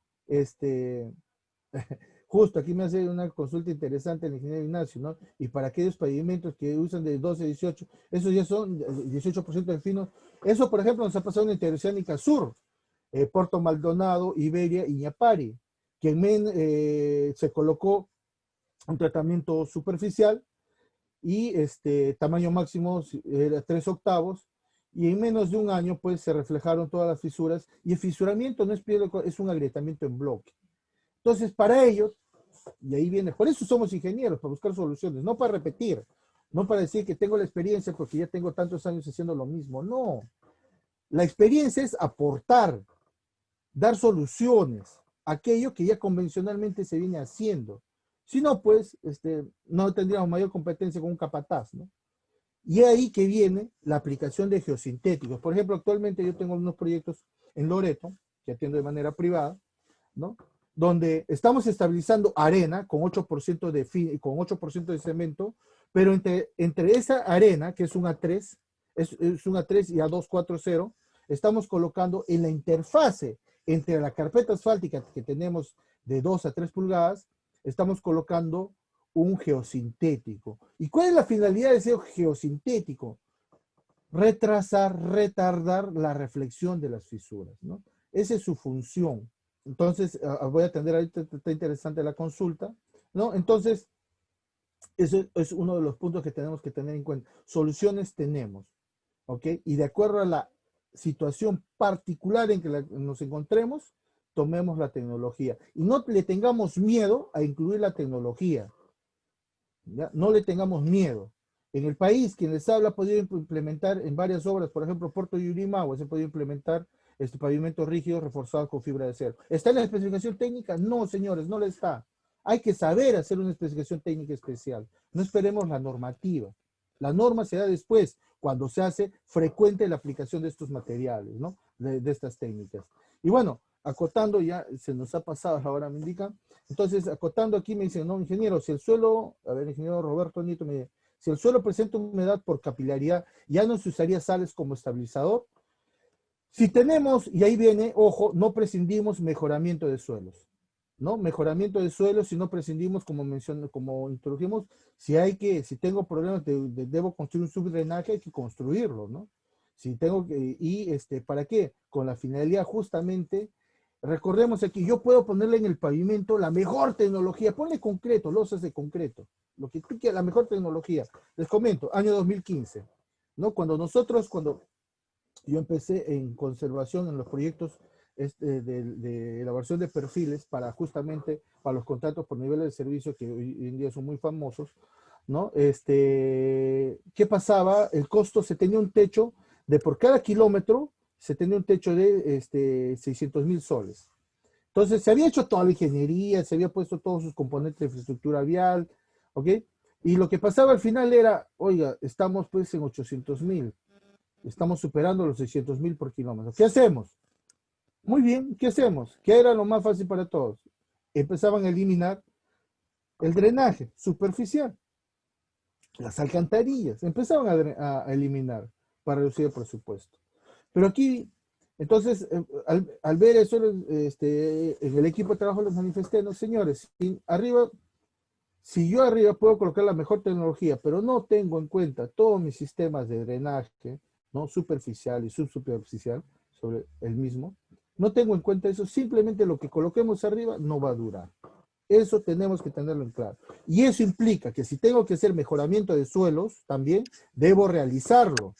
justo aquí me hace una consulta interesante el ingeniero Ignacio, ¿no? Y para aquellos pavimentos que usan de 12 a 18, esos ya son 18% de finos. Eso, por ejemplo, nos ha pasado en Interoceánica Sur, Puerto Maldonado, Iberia y Ñapari, que se colocó un tratamiento superficial y tamaño máximo era 3 octavos, y en menos de un año pues se reflejaron todas las fisuras, y el fisuramiento no es piedra, es un agrietamiento en bloque. Entonces, para ellos, y ahí viene, por eso somos ingenieros, para buscar soluciones, no para repetir, no para decir que tengo la experiencia porque ya tengo tantos años haciendo lo mismo, no. La experiencia es aportar, dar soluciones a aquello que ya convencionalmente se viene haciendo. Si no, pues, no tendríamos mayor competencia con un capataz, ¿no? Y ahí que viene la aplicación de geosintéticos. Por ejemplo, actualmente yo tengo unos proyectos en Loreto, que atiendo de manera privada, ¿no? Donde estamos estabilizando arena con 8% de cemento, pero entre esa arena, que es un A3, es un A3 y A240, estamos colocando en la interfase entre la carpeta asfáltica que tenemos de 2 a 3 pulgadas, estamos colocando un geosintético. ¿Y cuál es la finalidad de ese geosintético? Retrasar, retardar la reflexión de las fisuras, ¿no? Esa es su función. Entonces, voy a atender ahorita, está interesante la consulta, ¿no? Entonces, eso es uno de los puntos que tenemos que tener en cuenta. Soluciones tenemos, ¿ok? Y de acuerdo a la situación particular en que nos encontremos, tomemos la tecnología. Y no le tengamos miedo a incluir la tecnología. ¿Ya? No le tengamos miedo. En el país, quien les habla ha podido implementar en varias obras, por ejemplo, Puerto Yurimagua, se ha podido implementar pavimento rígido reforzado con fibra de acero. ¿Está en la especificación técnica? No, señores, no le está. Hay que saber hacer una especificación técnica especial. No esperemos la normativa. La norma se da después, cuando se hace frecuente la aplicación de estos materiales, ¿no? De estas técnicas. Y bueno, acotando, ya se nos ha pasado la hora, me indican. Entonces, acotando aquí me dicen, no, ingeniero, si el suelo, a ver, ingeniero Roberto Nieto me dice, si el suelo presenta humedad por capilaridad, ¿ya no se usaría sales como estabilizador? Si tenemos, y ahí viene, ojo, no prescindimos mejoramiento de suelos, ¿no? Mejoramiento de suelos, si no prescindimos, como introdujimos, si tengo problemas, debo construir un subdrenaje, hay que construirlo, ¿no? Si tengo que, ¿para qué? Con la finalidad justamente, recordemos aquí, yo puedo ponerle en el pavimento la mejor tecnología, ponle concreto, losas de concreto, lo que tú quieras, la mejor tecnología. Les comento, año 2015, ¿no? Cuando yo empecé en conservación en los proyectos de elaboración de perfiles justamente para los contratos por niveles de servicio que hoy en día son muy famosos, ¿no? ¿Qué pasaba? El costo, se tenía un techo de por cada kilómetro, se tenía un techo de 600,000 soles. Entonces se había hecho toda la ingeniería, se había puesto todos sus componentes de infraestructura vial, ¿ok? Y lo que pasaba al final era, oiga, estamos pues en 800,000. Estamos superando los 600,000 por kilómetro. ¿Qué hacemos? Muy bien, ¿qué hacemos? ¿Qué era lo más fácil para todos? Empezaban a eliminar el drenaje superficial, las alcantarillas, empezaban a eliminar para reducir el presupuesto. Pero aquí, entonces, al ver eso, en el equipo de trabajo les manifesté, no, señores, si yo arriba puedo colocar la mejor tecnología, pero no tengo en cuenta todos mis sistemas de drenaje, ¿no? Superficial y subsuperficial sobre el mismo, no tengo en cuenta eso, simplemente lo que coloquemos arriba no va a durar. Eso tenemos que tenerlo en claro. Y eso implica que si tengo que hacer mejoramiento de suelos, también debo realizarlo.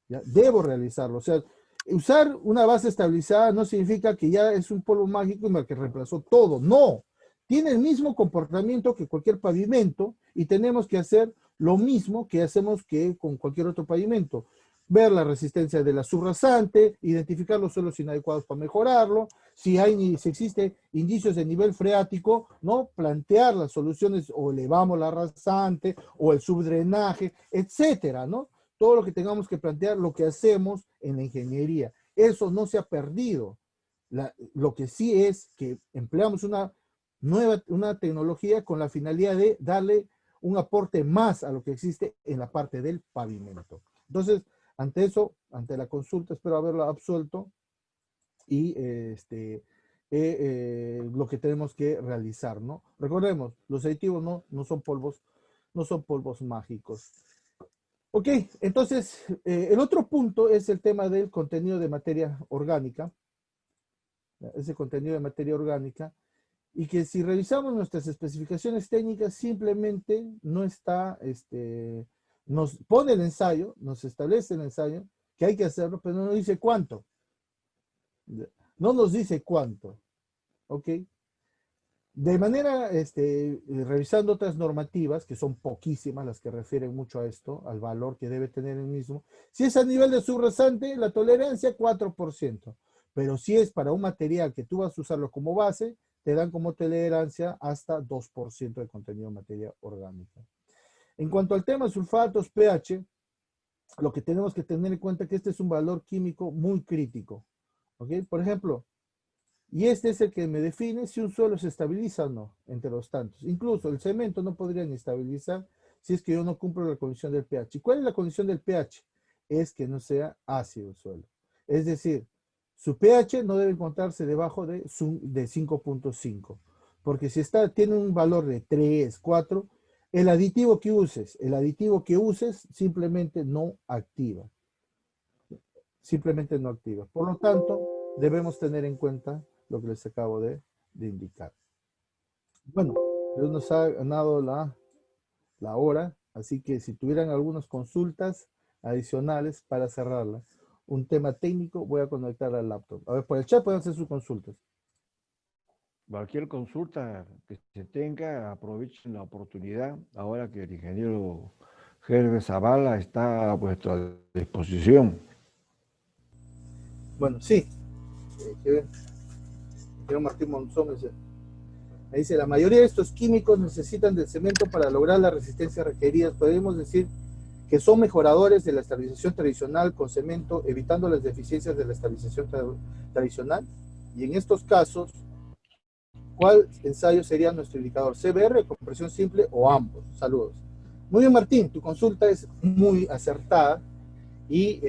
¿Ya? Debo realizarlo. O sea, usar una base estabilizada no significa que ya es un polvo mágico que reemplazó todo. No. Tiene el mismo comportamiento que cualquier pavimento y tenemos que hacer lo mismo que hacemos que con cualquier otro pavimento. ver la resistencia de la subrasante, identificar los suelos inadecuados para mejorarlo, si existe indicios de nivel freático, ¿no? Plantear las soluciones, o elevamos la rasante, o el subdrenaje, etcétera, ¿no? Todo lo que tengamos que plantear, lo que hacemos en la ingeniería. Eso no se ha perdido. Lo que sí es que empleamos una tecnología con la finalidad de darle un aporte más a lo que existe en la parte del pavimento. Entonces, ante eso, ante la consulta, espero haberla absuelto y lo que tenemos que realizar, ¿no? Recordemos, los aditivos no son polvos mágicos. Ok, entonces, el otro punto es el tema del contenido de materia orgánica. Ese contenido de materia orgánica, y que si revisamos nuestras especificaciones técnicas, simplemente no está, nos pone el ensayo, nos establece el ensayo, que hay que hacerlo, pero no nos dice cuánto. No nos dice cuánto. ¿Ok? De manera, revisando otras normativas, que son poquísimas las que refieren mucho a esto, al valor que debe tener el mismo, si es a nivel de subrasante, la tolerancia 4%, pero si es para un material que tú vas a usarlo como base, te dan como tolerancia hasta 2% de contenido de materia orgánica. En cuanto al tema de sulfatos, pH, lo que tenemos que tener en cuenta es que este es un valor químico muy crítico. ¿Ok? Por ejemplo, y este es el que me define si un suelo se estabiliza o no, entre los tantos. Incluso el cemento no podría ni estabilizar si es que yo no cumplo la condición del pH. ¿Y cuál es la condición del pH? Es que no sea ácido el suelo. Es decir, su pH no debe encontrarse debajo de 5.5. Porque si tiene un valor de 3, 4, el aditivo que uses simplemente no activa. Simplemente no activa. Por lo tanto, debemos tener en cuenta lo que les acabo de indicar. Bueno, Dios nos ha ganado la hora, así que si tuvieran algunas consultas adicionales para cerrarla, un tema técnico, voy a conectar al laptop. A ver, por el chat pueden hacer sus consultas. Cualquier consulta que se tenga, aprovechen la oportunidad, ahora que el ingeniero Gerber Zavala está a vuestra disposición. Bueno, sí. Martín Monzón me dice, la mayoría de estos químicos necesitan del cemento para lograr la resistencia requerida. Podemos decir que son mejoradores de la estabilización tradicional con cemento, evitando las deficiencias de la estabilización tradicional. Y en estos casos, ¿cuál ensayo sería nuestro indicador? ¿CBR, compresión simple o ambos? Saludos. Muy bien, Martín, tu consulta es muy acertada. Y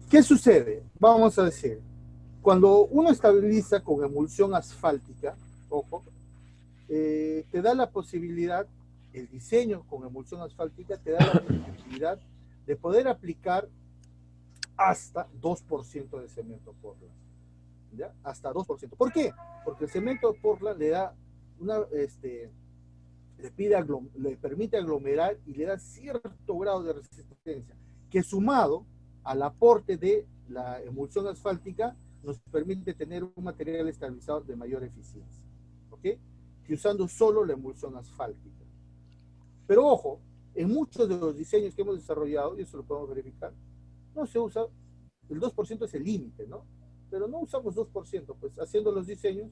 ¿qué sucede? Vamos a decir, cuando uno estabiliza con emulsión asfáltica, ojo, te da la posibilidad, el diseño con emulsión asfáltica te da la posibilidad de poder aplicar hasta 2% de cemento Portland. ¿Ya? Hasta 2%. ¿Por qué? Porque el cemento Portland le da le permite aglomerar y le da cierto grado de resistencia, que sumado al aporte de la emulsión asfáltica nos permite tener un material estabilizado de mayor eficiencia. ¿Ok? Que usando solo la emulsión asfáltica. Pero ojo, en muchos de los diseños que hemos desarrollado, y eso lo podemos verificar, no se usa, el 2% es el límite, ¿no? Pero no usamos 2%, pues haciendo los diseños,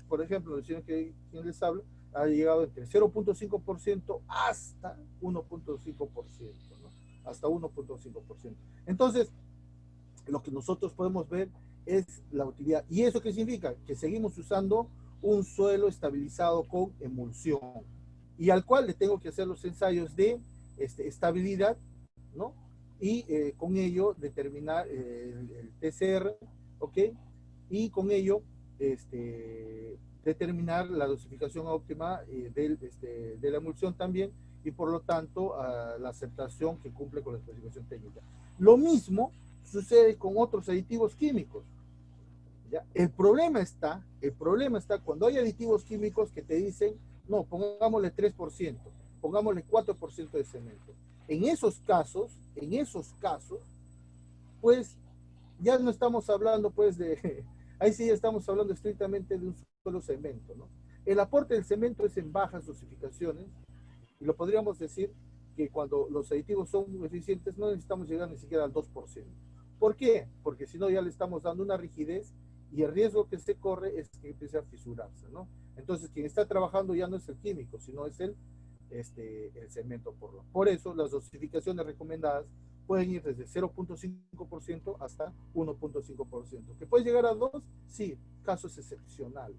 por ejemplo, el diseño que quien les habla, ha llegado entre 0.5% hasta 1.5%, ¿no? Hasta 1.5%. Entonces, lo que nosotros podemos ver es la utilidad. ¿Y eso qué significa? Que seguimos usando un suelo estabilizado con emulsión y al cual le tengo que hacer los ensayos de estabilidad, ¿no? Y con ello determinar el TCR, ¿ok? Y con ello determinar la dosificación óptima de la emulsión también, y por lo tanto la aceptación que cumple con la especificación técnica. Lo mismo sucede con otros aditivos químicos. ¿Ya? El problema está cuando hay aditivos químicos que te dicen, no, pongámosle 3%, pongámosle 4% de cemento. En esos casos, pues ya no estamos hablando pues ahí sí ya estamos hablando estrictamente de un solo cemento, ¿no? El aporte del cemento es en bajas dosificaciones, y lo podríamos decir que cuando los aditivos son eficientes no necesitamos llegar ni siquiera al 2%. ¿Por qué? Porque si no ya le estamos dando una rigidez y el riesgo que se corre es que empiece a fisurarse, ¿no? Entonces quien está trabajando ya no es el químico, sino es el cemento porro. Por eso las dosificaciones recomendadas pueden ir desde 0.5% hasta 1.5%. ¿Que puede llegar a 2? Sí, casos excepcionales.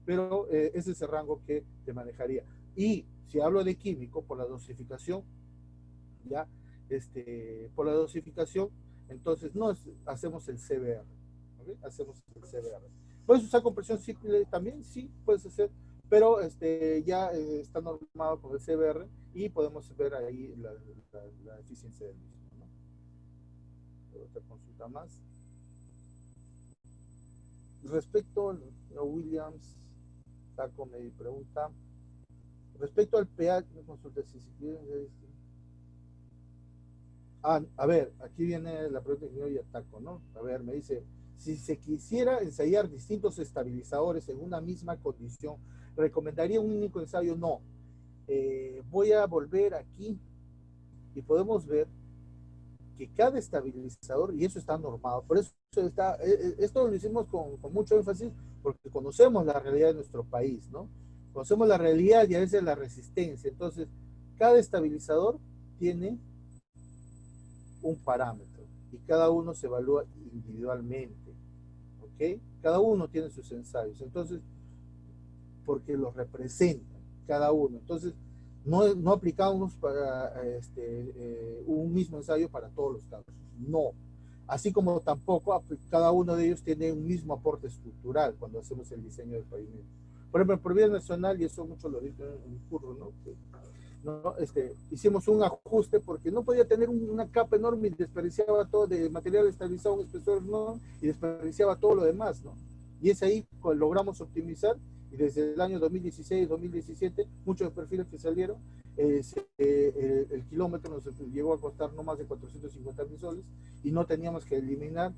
Pero ese es el rango que te manejaría. Y si hablo de químico, por la dosificación, ya, por la dosificación, entonces no es, hacemos el CBR. ¿Okay? Hacemos el CBR. ¿Puedes usar compresión simple también? Sí, puedes hacer, pero ya está normado con el CBR y podemos ver ahí la eficiencia del mismo, ¿no? Otra consulta más. Respecto a Williams, Taco me pregunta, respecto al pH, me consulta si quieren. A ver, aquí viene la pregunta que yo ataco, ¿no? A ver, me dice, si se quisiera ensayar distintos estabilizadores en una misma condición, ¿recomendaría un único ensayo? No. Voy a volver aquí y podemos ver que cada estabilizador, y eso está normado, por eso está, esto lo hicimos con mucho énfasis, porque conocemos la realidad de nuestro país, ¿no? Conocemos la realidad y a veces la resistencia. Entonces, cada estabilizador tiene un parámetro y cada uno se evalúa individualmente, ¿ok? Cada uno tiene sus ensayos, entonces, porque los representan cada uno. Entonces, no aplicamos para un mismo ensayo para todos los casos, no. Así como tampoco cada uno de ellos tiene un mismo aporte estructural cuando hacemos el diseño del pavimento. Por ejemplo, por vía nacional, y eso mucho lo digo en el curso, ¿no? ¿No? Hicimos un ajuste porque no podía tener una capa enorme y desperdiciaba todo de material estabilizado, un espesor, ¿no? Y desperdiciaba todo lo demás, ¿no? Y es ahí cuando logramos optimizar, y desde el año 2016, 2017, muchos perfiles que salieron, el kilómetro nos llegó a costar no más de 450.000 soles y no teníamos que eliminar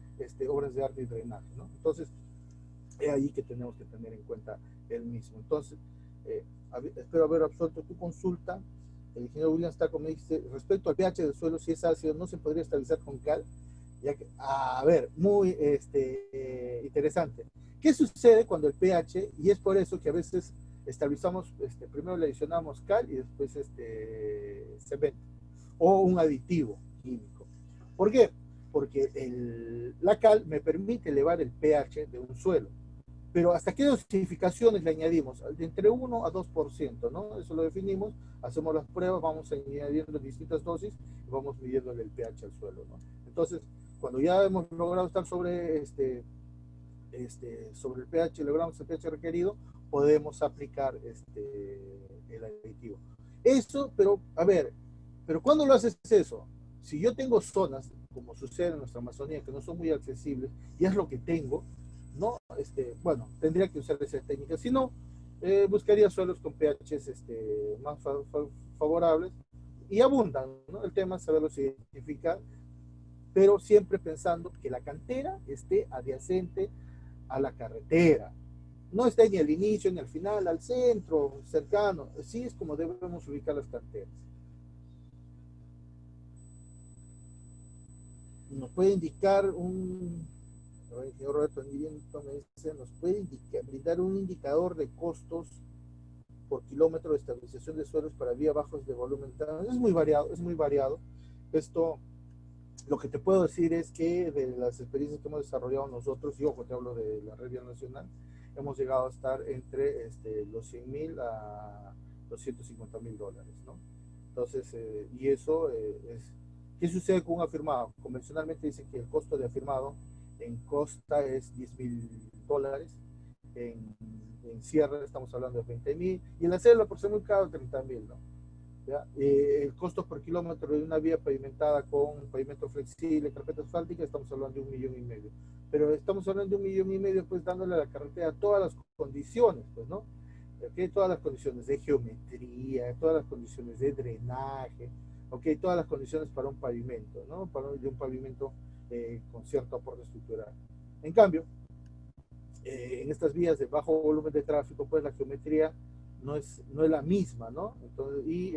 obras de arte y drenaje, ¿no? Entonces, es ahí que tenemos que tener en cuenta el mismo. Entonces, espero haber absuelto tu consulta. El ingeniero Williams Taco me dice, respecto al pH del suelo, si es ácido, ¿no se podría estabilizar con cal? Ya que, a ver, muy interesante. ¿Qué sucede cuando el pH, y es por eso que a veces estabilizamos, primero le adicionamos cal y después cemento, o un aditivo químico? ¿Por qué? Porque la cal me permite elevar el pH de un suelo. Pero ¿hasta qué dosificaciones le añadimos? De entre 1 a 2%, ¿no? Eso lo definimos, hacemos las pruebas, vamos añadiendo distintas dosis y vamos midiéndole el pH al suelo, ¿no? Entonces, cuando ya hemos logrado estar sobre, sobre el pH, logramos el pH requerido, podemos aplicar el aditivo. Eso, pero, a ver, pero ¿cuándo lo haces eso? Si yo tengo zonas, como sucede en nuestra Amazonía, que no son muy accesibles, y es lo que tengo, ¿no? Bueno, tendría que usar esa técnica. Si no, buscaría suelos con pHs más favorables y abundan, ¿no? El tema es saberlos identificar, pero siempre pensando que la cantera esté adyacente a la carretera. No esté ni al inicio ni al final, al centro, cercano. Así es como debemos ubicar las canteras. Nos puede indicar el señor Roberto me dice, nos puede brindar un indicador de costos por kilómetro de estabilización de suelos para vías bajos de volumen. Es muy variado, es muy variado. Esto, lo que te puedo decir es que de las experiencias que hemos desarrollado nosotros, yo te hablo de la red nacional, hemos llegado a estar entre los 100.000 a los $150.000, ¿no? Entonces, y eso es, ¿qué sucede con un afirmado? Convencionalmente dicen que el costo de afirmado en costa es $10.000, en cierre estamos hablando de 20.000, y en la célula por ser muy caro 30.000, ¿no? ¿Ya? El costo por kilómetro de una vía pavimentada con pavimento flexible, carpeta asfáltica, estamos hablando de 1,5 millones. Pero estamos hablando de 1,5 millones, pues dándole a la carretera todas las condiciones, pues, ¿no? ¿Okay? Todas las condiciones de geometría, todas las condiciones de drenaje, ¿okay? Todas las condiciones para un pavimento, ¿no? Para un pavimento con cierto aporte estructural. En cambio, en estas vías de bajo volumen de tráfico, pues la geometría no es la misma, ¿no? Entonces, y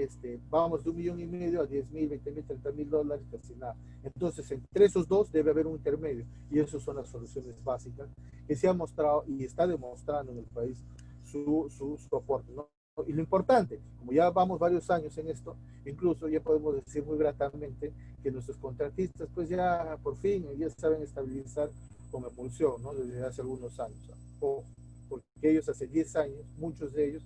vamos de 1,5 millones a 10,000, 20,000, 30,000 dólares, casi nada. Entonces, entre esos dos debe haber un intermedio, y esas son las soluciones básicas que se ha mostrado y está demostrando en el país su aporte, ¿no? Y lo importante, como ya vamos varios años en esto, incluso ya podemos decir muy gratamente que nuestros contratistas, pues ya por fin, ya saben estabilizar con emulsión, ¿no? Desde hace algunos años. Ojo, porque ellos hace 10 años, muchos de ellos,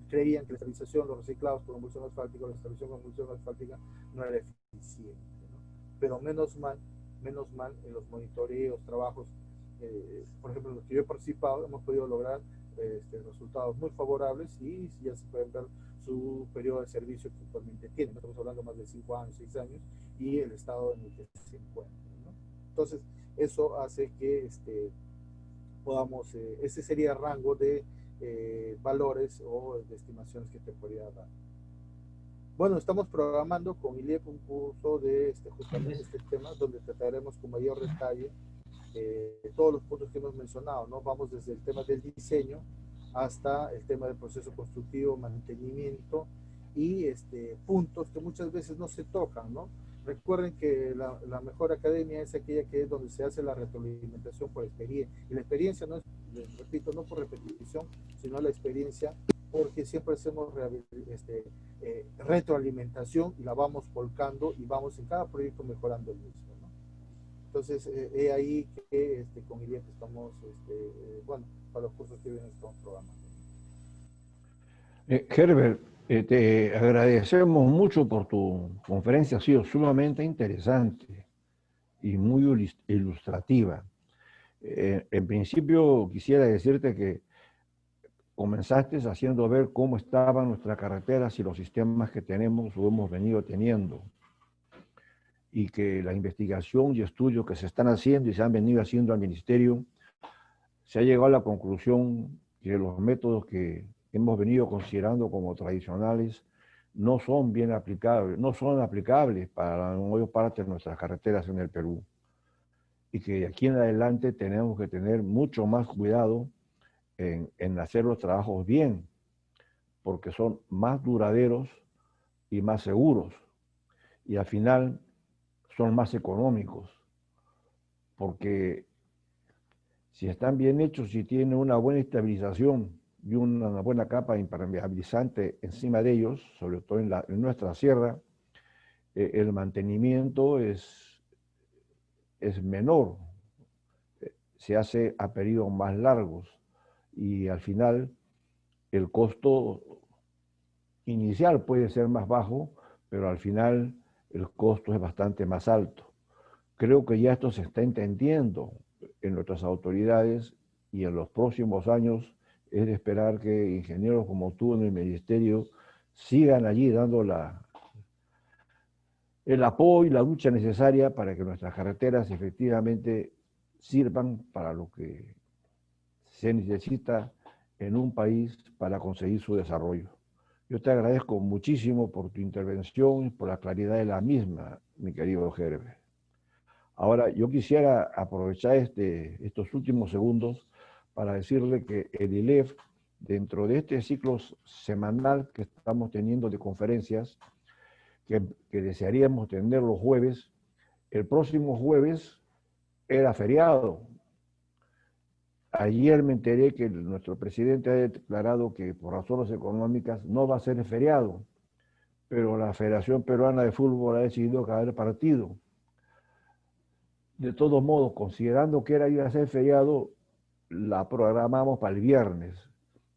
creían que la estabilización, los reciclados por emulsión asfáltica, la estabilización con emulsión asfáltica no era eficiente, ¿no? Pero menos mal en los monitoreos, trabajos, por ejemplo, en los que yo he participado, hemos podido lograr resultados muy favorables y ya se pueden ver su periodo de servicio que actualmente tiene. No estamos hablando más de 5 años, 6 años, y el estado en el que se encuentra, ¿no? Entonces, eso hace que podamos, ese sería el rango de valores o de estimaciones que te podría dar. Bueno, estamos programando con ILIEP un curso de justamente este tema, donde trataremos con mayor detalle todos los puntos que hemos mencionado, ¿no? Vamos desde el tema del diseño hasta el tema del proceso constructivo, mantenimiento y puntos que muchas veces no se tocan, ¿no? Recuerden que la mejor academia es aquella que es donde se hace la retroalimentación por experiencia. Y la experiencia no es, les repito, no por repetición, sino la experiencia porque siempre hacemos retroalimentación y la vamos volcando y vamos en cada proyecto mejorando el mismo, ¿no? Entonces, he ahí que con ILIEP estamos, bueno, para los cursos que vienen estamos programando. Herbert, te agradecemos mucho por tu conferencia, ha sido sumamente interesante y muy ilustrativa. En principio quisiera decirte que comenzaste haciendo ver cómo estaban nuestras carreteras y los sistemas que tenemos o hemos venido teniendo, y que la investigación y estudios que se están haciendo y se han venido haciendo al Ministerio, se ha llegado a la conclusión que los métodos que hemos venido considerando como tradicionales no son bien aplicables, no son aplicables para la mayor parte de nuestras carreteras en el Perú. Y que de aquí en adelante tenemos que tener mucho más cuidado en hacer los trabajos bien, porque son más duraderos y más seguros. Y al final son más económicos, porque si están bien hechos, si tienen una buena estabilización y una buena capa impermeabilizante encima de ellos, sobre todo en nuestra sierra, el mantenimiento es menor, se hace a periodos más largos y al final el costo inicial puede ser más bajo, pero al final el costo es bastante más alto. Creo que ya esto se está entendiendo en nuestras autoridades y en los próximos años es de esperar que ingenieros como tú en el ministerio sigan allí dando el apoyo y la lucha necesaria para que nuestras carreteras efectivamente sirvan para lo que se necesita en un país para conseguir su desarrollo. Yo te agradezco muchísimo por tu intervención y por la claridad de la misma, mi querido Herbert. Ahora, yo quisiera aprovechar estos últimos segundos para decirle que el ILEF, dentro de este ciclo semanal que estamos teniendo de conferencias, que desearíamos tener los jueves, el próximo jueves era feriado. Ayer me enteré que nuestro presidente ha declarado que por razones económicas no va a ser feriado, pero la Federación Peruana de Fútbol ha decidido cada partido. De todos modos, considerando que iba a ser feriado, la programamos para el viernes.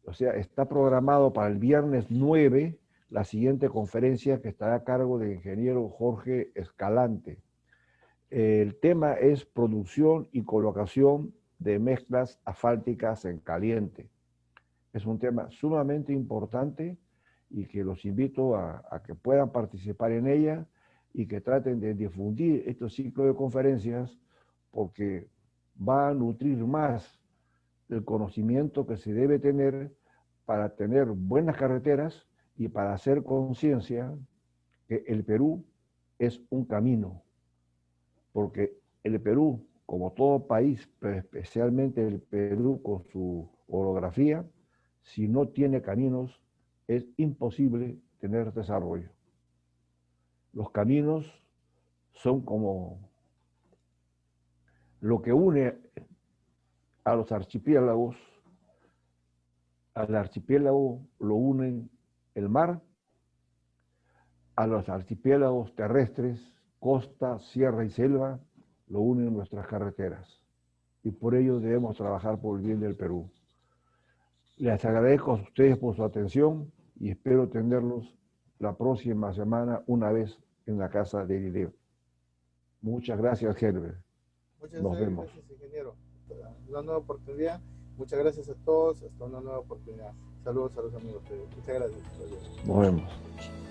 O sea, está programado para el viernes 9 la siguiente conferencia que estará a cargo del ingeniero Jorge Escalante. El tema es producción y colocación de mezclas asfálticas en caliente. Es un tema sumamente importante y que los invito a que puedan participar en ella y que traten de difundir estos ciclos de conferencias, porque va a nutrir más el conocimiento que se debe tener para tener buenas carreteras y para hacer conciencia que el Perú es un camino, porque el Perú, como todo país, pero especialmente el Perú con su orografía, si no tiene caminos, es imposible tener desarrollo. Los caminos son como lo que une a los archipiélagos. Al archipiélago lo unen el mar, a los archipiélagos terrestres, costa, sierra y selva, lo unen nuestras carreteras. Y por ello debemos trabajar por el bien del Perú. Les agradezco a ustedes por su atención y espero tenerlos la próxima semana una vez en la casa de Lileo. Muchas gracias, Herbert. Nos vemos. Gracias, ingeniero. Hasta una nueva oportunidad. Muchas gracias a todos. Hasta una nueva oportunidad. Saludos a los amigos. Muchas gracias. Nos vemos.